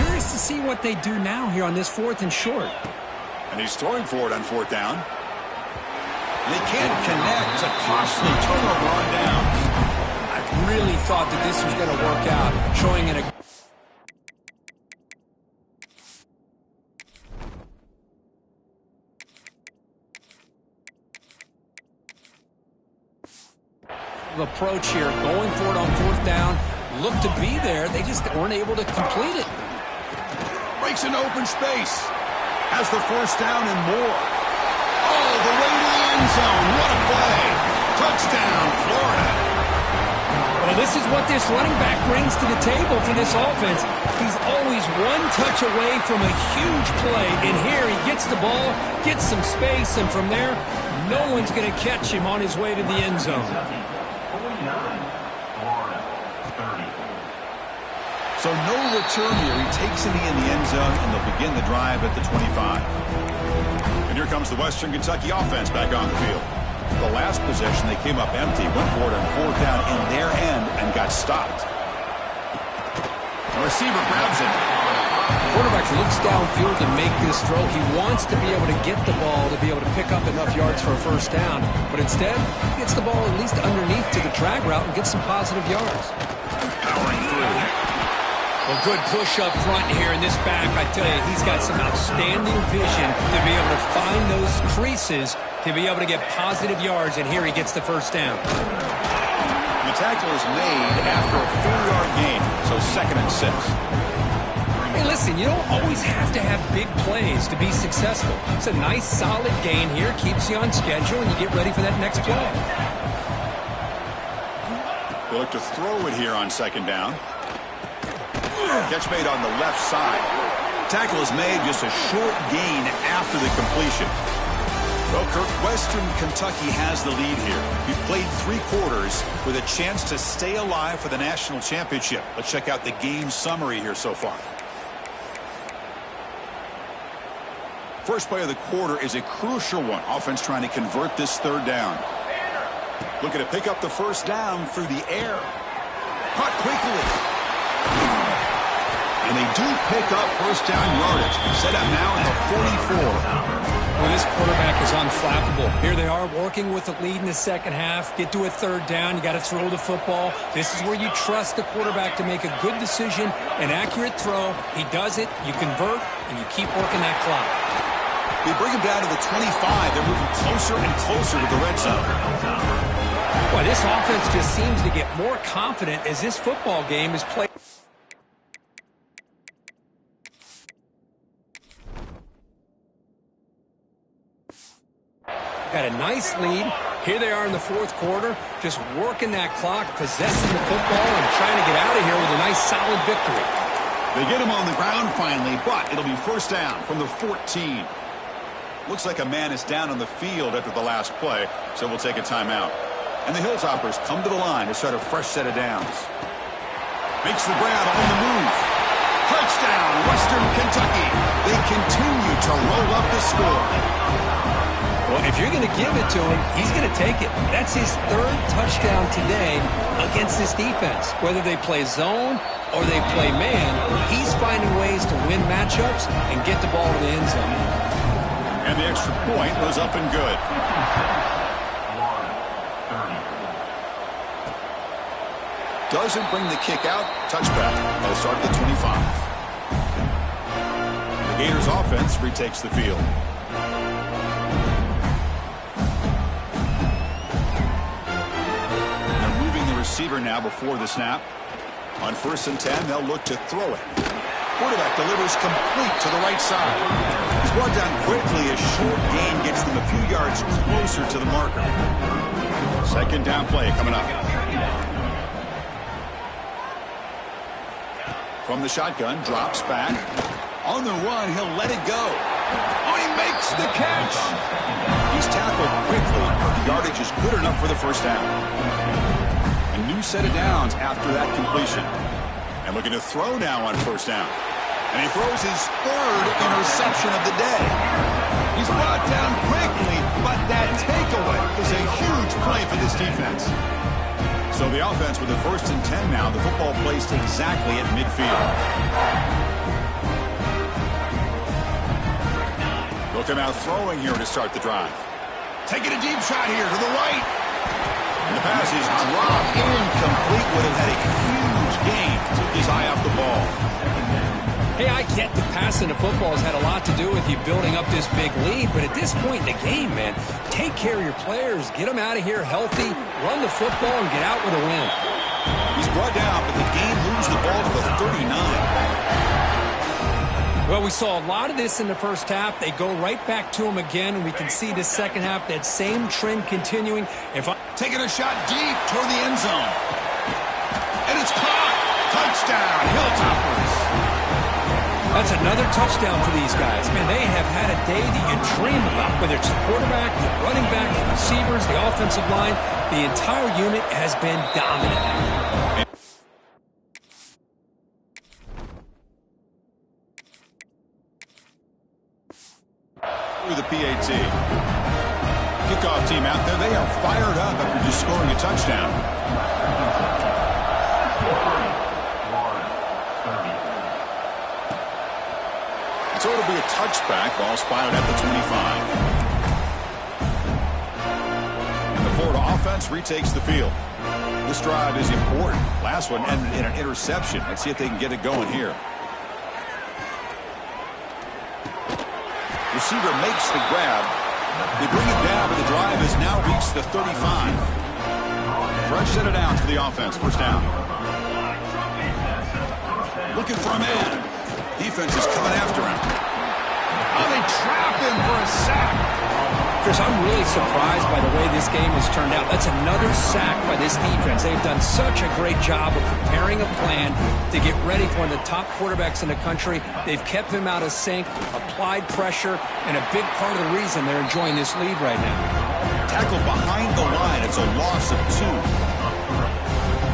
Curious to see what they do now here on this fourth and short. And he's throwing for it on fourth down. They can't connect. It's a costly turnover on downs. I really thought that this was going to work out, showing it a approach here, going for it on fourth down. Looked to be there. They just weren't able to complete it. Breaks into open space. Has the first down and more. Oh, the way to the end zone. What a play. Touchdown, Florida. Well, this is what this running back brings to the table for this offense. He's always one touch away from a huge play. And here he gets the ball, gets some space, and from there, no one's going to catch him on his way to the end zone. So no return here. He takes it in the end zone, and they'll begin the drive at the 25. And here comes the Western Kentucky offense back on the field. The last possession, they came up empty, went for it on fourth down in their end, and got stopped. The receiver grabs it. Quarterback looks downfield to make this throw. He wants to be able to get the ball to be able to pick up enough yards for a first down. But instead, he gets the ball at least underneath to the drag route and gets some positive yards. Powering through. Well, good push up front here in this back. I tell you, he's got some outstanding vision to be able to find those creases to be able to get positive yards. And here he gets the first down. The tackle is made after a 4-yard gain, so 2nd and 6. Hey, listen, you don't always have to have big plays to be successful. It's a nice, solid gain here. Keeps you on schedule, and you get ready for that next play. They look to throw it here on 2nd down. Catch made on the left side. Tackle is made, just a short gain after the completion. Well, Kirk, Western Kentucky has the lead here. We've played 3 quarters with a chance to stay alive for the national championship. Let's check out the game summary here so far. First play of the quarter is a crucial one. Offense trying to convert this third down. Looking to pick up the first down through the air. Caught quickly. And they do pick up first down yardage. Set up now at the 44. Well, this quarterback is unflappable. Here they are working with the lead in the second half. Get to a third down. You got to throw the football. This is where you trust the quarterback to make a good decision, an accurate throw. He does it. You convert, and you keep working that clock. They bring him down to the 25. They're moving closer and closer to the red zone. Well, this offense just seems to get more confident as this football game is played. Got a nice lead. Here they are in the fourth quarter, just working that clock, possessing the football, and trying to get out of here with a nice, solid victory. They get him on the ground finally, but it'll be first down from the 14. Looks like a man is down on the field after the last play, so we'll take a timeout. And the Hilltoppers come to the line to start a fresh set of downs. Makes the grab on the move. Touchdown, Western Kentucky. They continue to roll up the score. Well, if you're going to give it to him, he's going to take it. That's his 3rd touchdown today against this defense. Whether they play zone or they play man, he's finding ways to win matchups and get the ball to the end zone. And the extra point was up and good. Doesn't bring the kick out. Touchback. They'll start at the 25. The Gators offense retakes the field. receiver now before the snap. On 1st and 10, they'll look to throw it. Quarterback delivers complete to the right side. He's brought down quickly. A short gain gets them a few yards closer to the marker. 2nd down play coming up. From the shotgun, drops back. On the run, he'll let it go. Oh, he makes the catch. He's tackled quickly. The yardage is good enough for the 1st down. A new set of downs after that completion. And looking to throw now on 1st down. And he throws his 3rd interception of the day. He's brought down quickly, but that takeaway is a huge play for this defense. So the offense with the 1st and 10 now. The football placed exactly at midfield. They'll come out throwing here to start the drive. Taking a deep shot here to the right. And the pass is dropped incomplete. Would have had a huge gain. Took his eye off the ball. Hey, I get the passing of football has had a lot to do with you building up this big lead, but at this point in the game, man, take care of your players, get them out of here healthy, run the football, and get out with a win. He's brought down, but the game moves the ball to the 39. Well, we saw a lot of this in the 1st half. They go right back to him again, and we can see the 2nd half, that same trend continuing. Taking a shot deep toward the end zone. And it's caught. Touchdown, Hilltoppers. That's another touchdown for these guys. Man, they have had a day that you dream about, whether it's the quarterback, the running back, the receivers, the offensive line. The entire unit has been dominant. Through the PAT. Kickoff team out there. They are fired up after just scoring a touchdown. So it'll be a touchback. Ball spotted at the 25. And the Florida offense retakes the field. This drive is important. Last one ended in an interception. Let's see if they can get it going here. Receiver makes the grab. They bring it down, but the drive has now reached the 35. Fresh set of downs for the offense. 1st down. Looking for a man. Defense is coming after him. Oh, they trap him for a sack. Chris, I'm really surprised by the way this game has turned out. That's another sack by this defense. They've done such a great job of preparing a plan to get ready for one of the top quarterbacks in the country. They've kept him out of sync, applied pressure, and a big part of the reason they're enjoying this lead right now. Tackled behind the line. It's a loss of 2.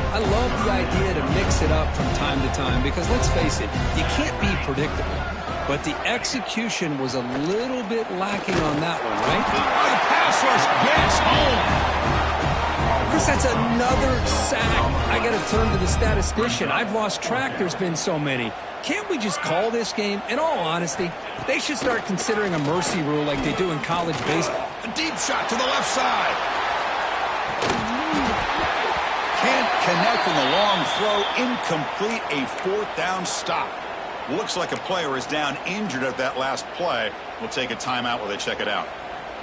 I love the idea to mix it up from time to time because, let's face it, you can't be predictable. But the execution was a little bit lacking on that one, right? The pass rush gets home. Chris, that's another sack. I got to turn to the statistician. I've lost track. There's been so many. Can't we just call this game? In all honesty, they should start considering a mercy rule like they do in college baseball. A deep shot to the left side. Can't connect on the long throw. Incomplete. A 4th down stop. Looks like a player is down injured at that last play. We'll take a timeout while they check it out.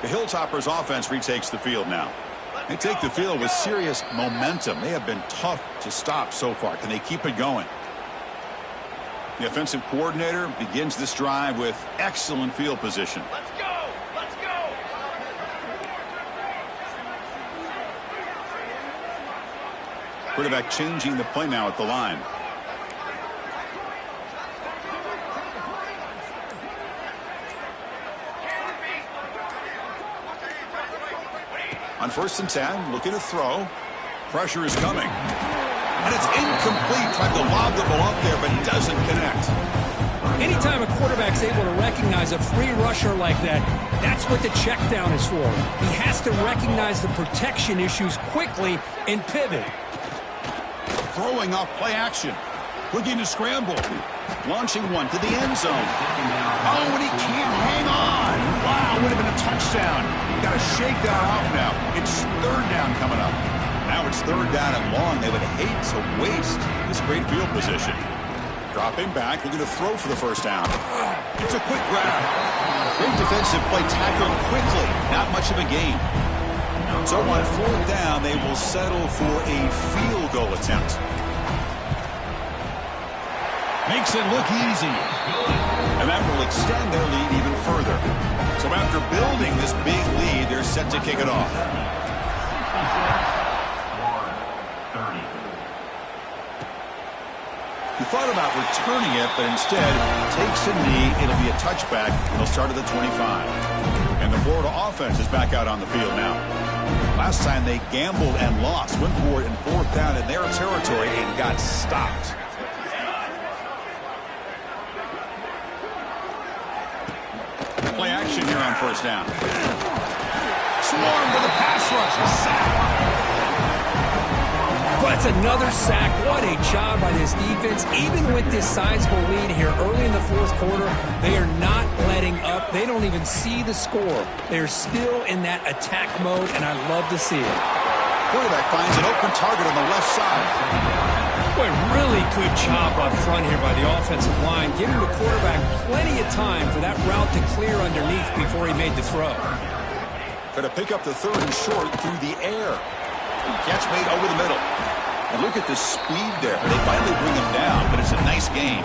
The Hilltoppers offense retakes the field now. They take the field with serious momentum. They have been tough to stop so far. Can they keep it going? The offensive coordinator begins this drive with excellent field position. Let's go! Let's go! Quarterback changing the play now at the line. On 1st and 10, looking to throw. Pressure is coming. And it's incomplete. Tried to lob the ball up there, but doesn't connect. Anytime a quarterback's able to recognize a free rusher like that, that's what the check down is for. He has to recognize the protection issues quickly and pivot. Throwing off play action. Looking to scramble. Launching one to the end zone. Oh, and he can't hang on. Wow, would have been a touchdown. Got to shake that off now. It's 3rd down coming up. Now it's 3rd down and long. They would hate to waste this great field position. Dropping back, looking to throw for the 1st down. It's a quick grab. Great defensive play, tackled quickly. Not much of a gain. So on fourth down, they will settle for a field goal attempt. Makes it look easy. And that will extend their lead even further. So after building this big lead, they're set to kick it off. He thought about returning it, but instead takes a knee. It'll be a touchback. They'll start at the 25. And the Florida offense is back out on the field now. Last time they gambled and lost. Went for it in fourth down in their territory and got stopped. Play action here on first down. Swarm with a pass rush. A sack. That's another sack. What a job by this defense. Even with this sizable lead here early in the fourth quarter, they are not letting up. They don't even see the score. They're still in that attack mode, and I love to see it. Quarterback finds an open target on the left side. Boy, really good job up front here by the offensive line, giving the quarterback plenty of time for that route to clear underneath before he made the throw. Going to pick up the third and short through the air. Catch made over the middle. And look at the speed there. They finally bring him down, but it's a nice game.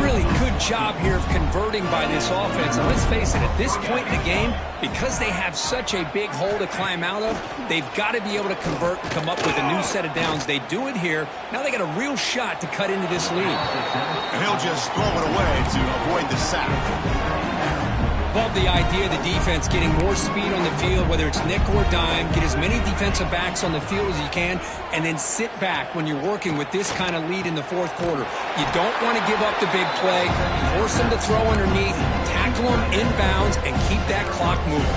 Really good job here of converting by this offense. And let's face it, at this point in the game, because they have such a big hole to climb out of, they've got to be able to convert and come up with a new set of downs. They do it here. Now they got a real shot to cut into this lead. And he'll just throw it away to avoid the sack. Love the idea of the defense getting more speed on the field, whether it's nickel or dime, get as many defensive backs on the field as you can, and then sit back when you're working with this kind of lead in the fourth quarter. You don't want to give up the big play, force them to throw underneath, tackle them inbounds, and keep that clock moving.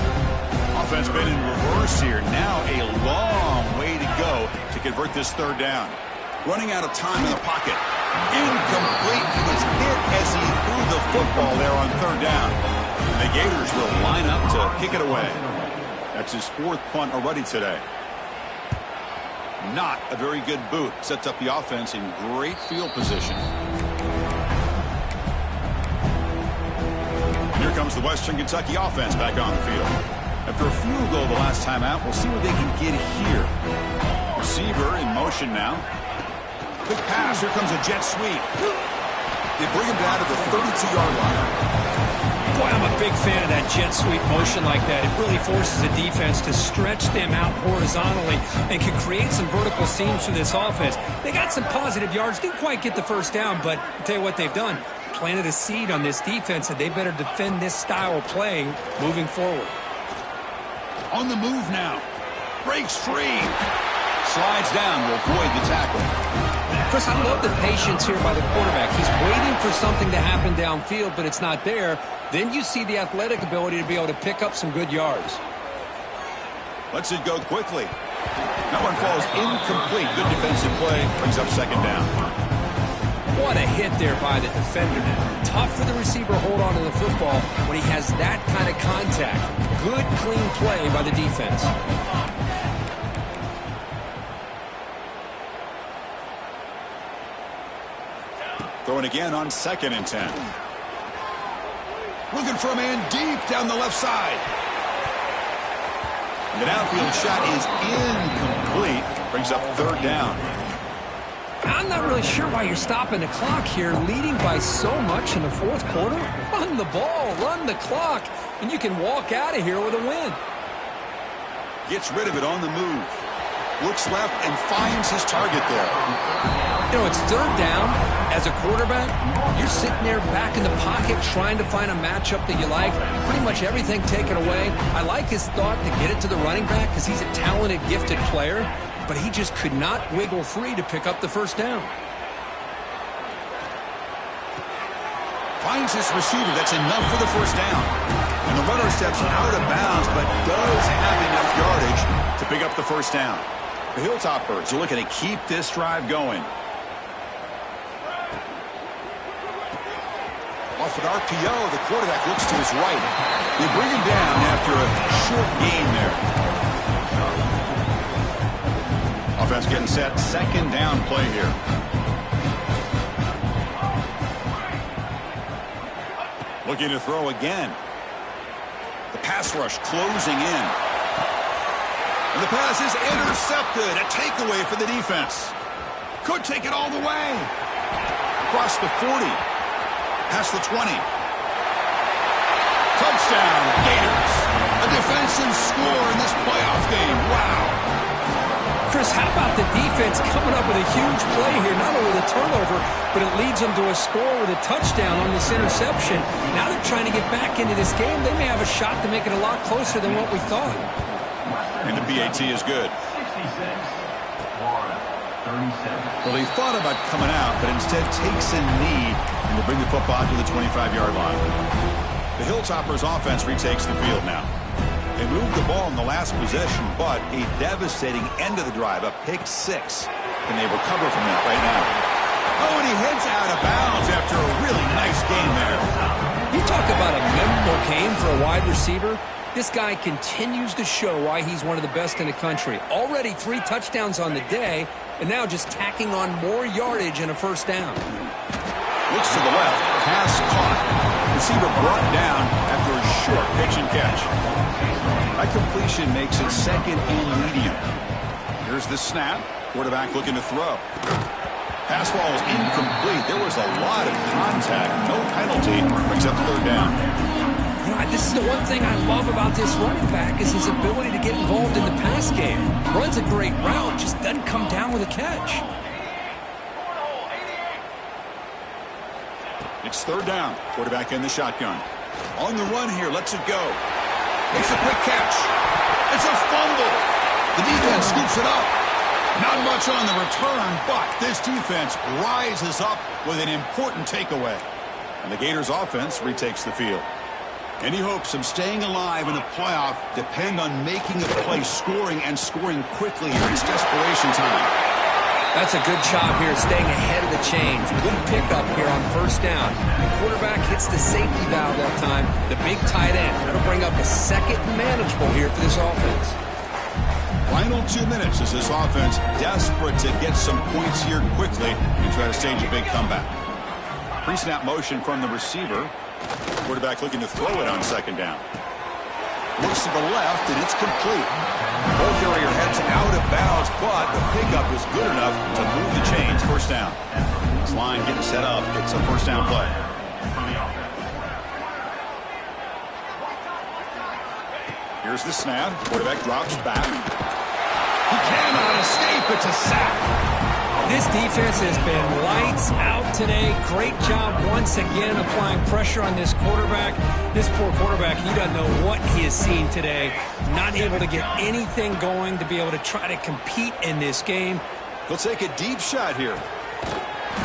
Offense been in reverse here. Now a long way to go to convert this third down. Running out of time in the pocket. Incomplete. He was hit as he threw the football there on third down. The Gators will line up to kick it away. That's his fourth punt already today. Not a very good boot. Sets up the offense in great field position. Here comes the Western Kentucky offense back on the field. After a field goal the last time out, we'll see what they can get here. Receiver in motion now. Big pass. Here comes a jet sweep. They bring him down to the 32-yard line. Boy, I'm a big fan of that jet sweep motion like that. It really forces the defense to stretch them out horizontally and can create some vertical seams for this offense. They got some positive yards. Didn't quite get the first down, but I'll tell you what they've done. Planted a seed on this defense, and they better defend this style of play moving forward. On the move now. Breaks free. Slides down to avoid the tackle. Chris, I love the patience here by the quarterback. He's waiting for something to happen downfield, but it's not there. Then you see the athletic ability to be able to pick up some good yards. Lets it go quickly. That one falls incomplete. Good defensive play. Brings up second down. What a hit there by the defender. Tough for the receiver to hold on to the football when he has that kind of contact. Good, clean play by the defense. Throwing again on 2nd and 10. Looking for a man deep down the left side. The downfield shot is incomplete. Brings up third down. I'm not really sure why you're stopping the clock here, leading by so much in the fourth quarter. Run the ball, run the clock, and you can walk out of here with a win. Gets rid of it on the move. Looks left and finds his target there. You know, it's third down. As a quarterback, you're sitting there back in the pocket trying to find a matchup that you like. Pretty much everything taken away. I like his thought to get it to the running back because he's a talented, gifted player, but he just could not wiggle free to pick up the first down. Finds his receiver. That's enough for the first down. And the runner steps out of bounds, but does have enough yardage to pick up the first down. The Hilltoppers are looking to keep this drive going. Off an RPO, the quarterback looks to his right. They bring him down after a short gain there. Offense getting set. Second down play here. Looking to throw again. The pass rush closing in. And the pass is intercepted. A takeaway for the defense. Could take it all the way. Across the 40. Past the 20. Touchdown, Gators. A defensive score in this playoff game. Wow. Chris, how about the defense coming up with a huge play here? Not only the turnover, but it leads them to a score with a touchdown on this interception. Now they're trying to get back into this game. They may have a shot to make it a lot closer than what we thought. And the PAT is good. Well, they thought about coming out, but instead takes a knee and will bring the football to the 25-yard line. The Hilltoppers offense retakes the field now. They moved the ball in the last possession, but a devastating end of the drive, a pick six. Can they recover from that right now? Oh, and he heads out of bounds after a really nice game there. You talk about a memorable game for a wide receiver. This guy continues to show why he's one of the best in the country. Already 3 touchdowns on the day, and now just tacking on more yardage and a first down. Looks to the left, pass caught. Receiver brought down after a short pitch and catch. That completion makes it second and medium. Here's the snap. Quarterback looking to throw. Pass ball is incomplete. There was a lot of contact. No penalty except third down. This is the one thing I love about this running back is his ability to get involved in the pass game. Runs a great route, just doesn't come down with a catch. It's third down. Quarterback in the shotgun. On the run here. Lets it go. It's a quick catch. It's a fumble. The defense scoops it up. Not much on the return, but this defense rises up with an important takeaway. And the Gators offense retakes the field. Any hopes of staying alive in the playoff depend on making a play, scoring, and scoring quickly here. It's desperation time. That's a good job here, staying ahead of the chains. Good pickup here on first down. The quarterback hits the safety valve that time. The big tight end. That'll bring up a second manageable here for this offense. Final 2 minutes as this offense desperate to get some points here quickly and try to stage a big comeback. Pre-snap motion from the receiver. Quarterback looking to throw it on second down. Looks to the left, and it's complete. Ball carrier heads out of bounds, but the pickup was good enough to move the chains. First down. This line getting set up. It's a first down play. Here's the snap. Quarterback drops back. He cannot escape. It's a sack. This defense has been lights out today. Great job once again applying pressure on this quarterback. This poor quarterback, he doesn't know what he has seen today. Not able to get anything going to be able to try to compete in this game. He'll take a deep shot here.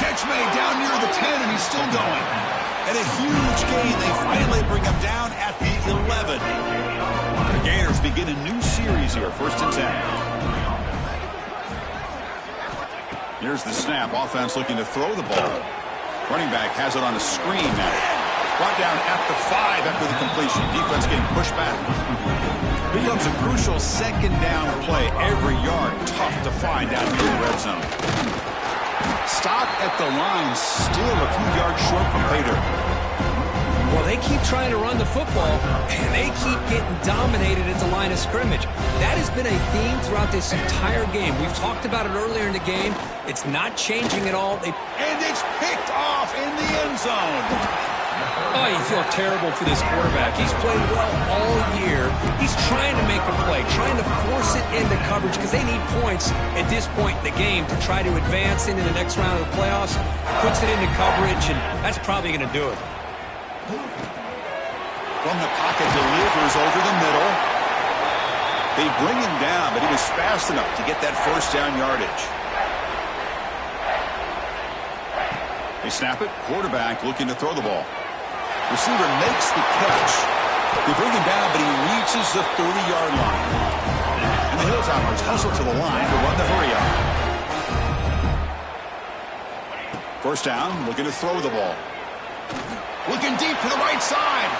Catch made down near the 10, and he's still going. And a huge gain. They finally bring him down at the 11. The Gators begin a new series here, 1st and 10. Here's the snap. Offense looking to throw the ball. Running back has it on a screen now. Brought down at the 5 after the completion. Defense getting pushed back. Becomes a crucial second down play. Every yard tough to find down here in the red zone. Stop at the line. Still a few yards short from pay dirt. Well, they keep trying to run the football, and they keep getting dominated at the line of scrimmage. That has been a theme throughout this entire game. We've talked about it earlier in the game. It's not changing at all. And it's picked off in the end zone. Oh, you feel terrible for this quarterback. He's played well all year. He's trying to make a play, trying to force it into coverage because they need points at this point in the game to try to advance into the next round of the playoffs. Puts it into coverage, and that's probably going to do it. From the pocket, delivers over the middle. They bring him down, but he was fast enough to get that first down yardage. They snap it. Quarterback looking to throw the ball. Receiver makes the catch. They bring him down, but he reaches the 30-yard line. And the Hilltoppers hustle to the line to run the hurry-up. First down, looking to throw the ball. Looking deep to the right side.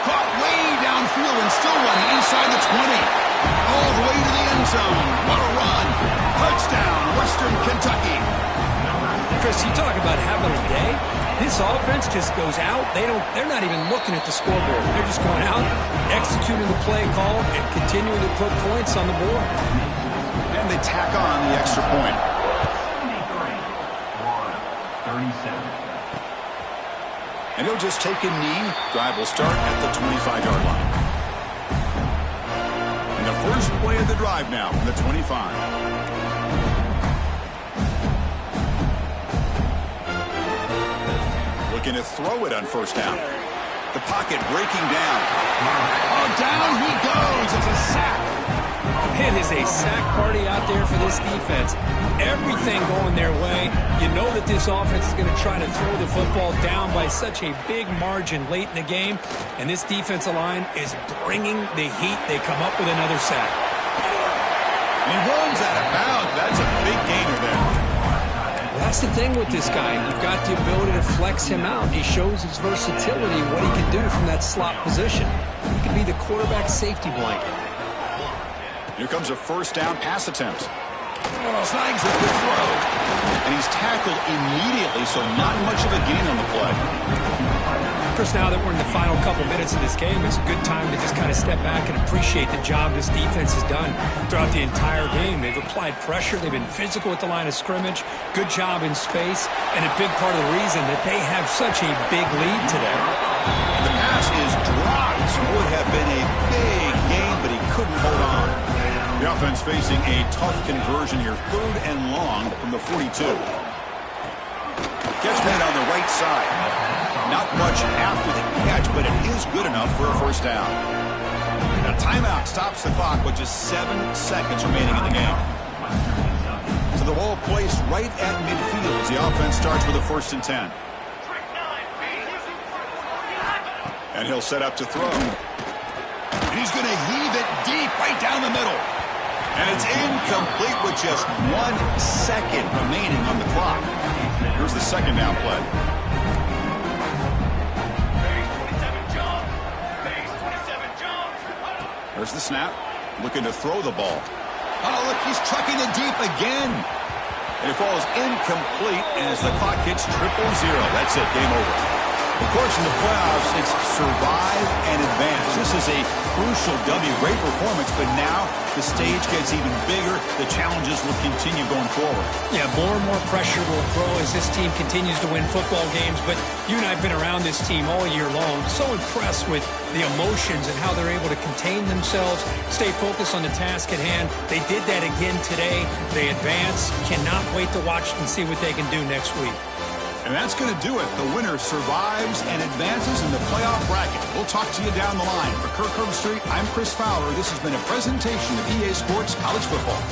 Caught way downfield and still running inside the 20. All the way to the end zone. What a run. Touchdown, Western Kentucky. Chris, you talk about having a day. This offense just goes out. They're not even looking at the scoreboard. They're just going out, executing the play call, and continuing to put points on the board. And they tack on the extra point. 37. And he'll just take a knee. Drive will start at the 25-yard line. And the first play of the drive now from the 25. Looking to throw it on first down. The pocket breaking down. Oh, down he goes. It's a sack. It is a sack party out there for this defense. Everything going their way. You know that this offense is going to try to throw the football down by such a big margin late in the game. And this defensive line is bringing the heat. They come up with another sack. And he runs out of bounds. That's a big gainer there. That's the thing with this guy. You've got the ability to flex him out. He shows his versatility, what he can do from that slot position. He can be the quarterback safety blanket. Here comes a first down pass attempt. Snags a good throw. And he's tackled immediately, so not much of a gain on the play. Chris, now that we're in the final couple minutes of this game, it's a good time to just kind of step back and appreciate the job this defense has done throughout the entire game. They've applied pressure. They've been physical at the line of scrimmage. Good job in space. And a big part of the reason that they have such a big lead today. The pass is dropped. Would have been a big game, but he couldn't hold on. The offense facing a tough conversion here. 3rd and long from the 42. Catch made on the right side. Not much after the catch, but it is good enough for a first down. A timeout stops the clock with just 7 seconds remaining in the game. So the ball placed right at midfield as the offense starts with a 1st and 10. And he'll set up to throw. And he's going to heave it deep right down the middle. And it's incomplete with just 1 second remaining on the clock. Here's the second down play. There's the snap. Looking to throw the ball. Oh, look, he's trucking it deep again. And it falls incomplete as the clock hits 000. That's it. Game over. Of course, in the playoffs, it's survive and advance. This is a crucial W. Great performance, but now the stage gets even bigger. The challenges will continue going forward. Yeah, more and more pressure will grow as this team continues to win football games. But you and I have been around this team all year long. So impressed with the emotions and how they're able to contain themselves, stay focused on the task at hand. They did that again today. They advance. Cannot wait to watch and see what they can do next week. And that's going to do it. The winner survives and advances in the playoff bracket. We'll talk to you down the line. For Kirk Herbstreit, I'm Chris Fowler. This has been a presentation of EA Sports College Football.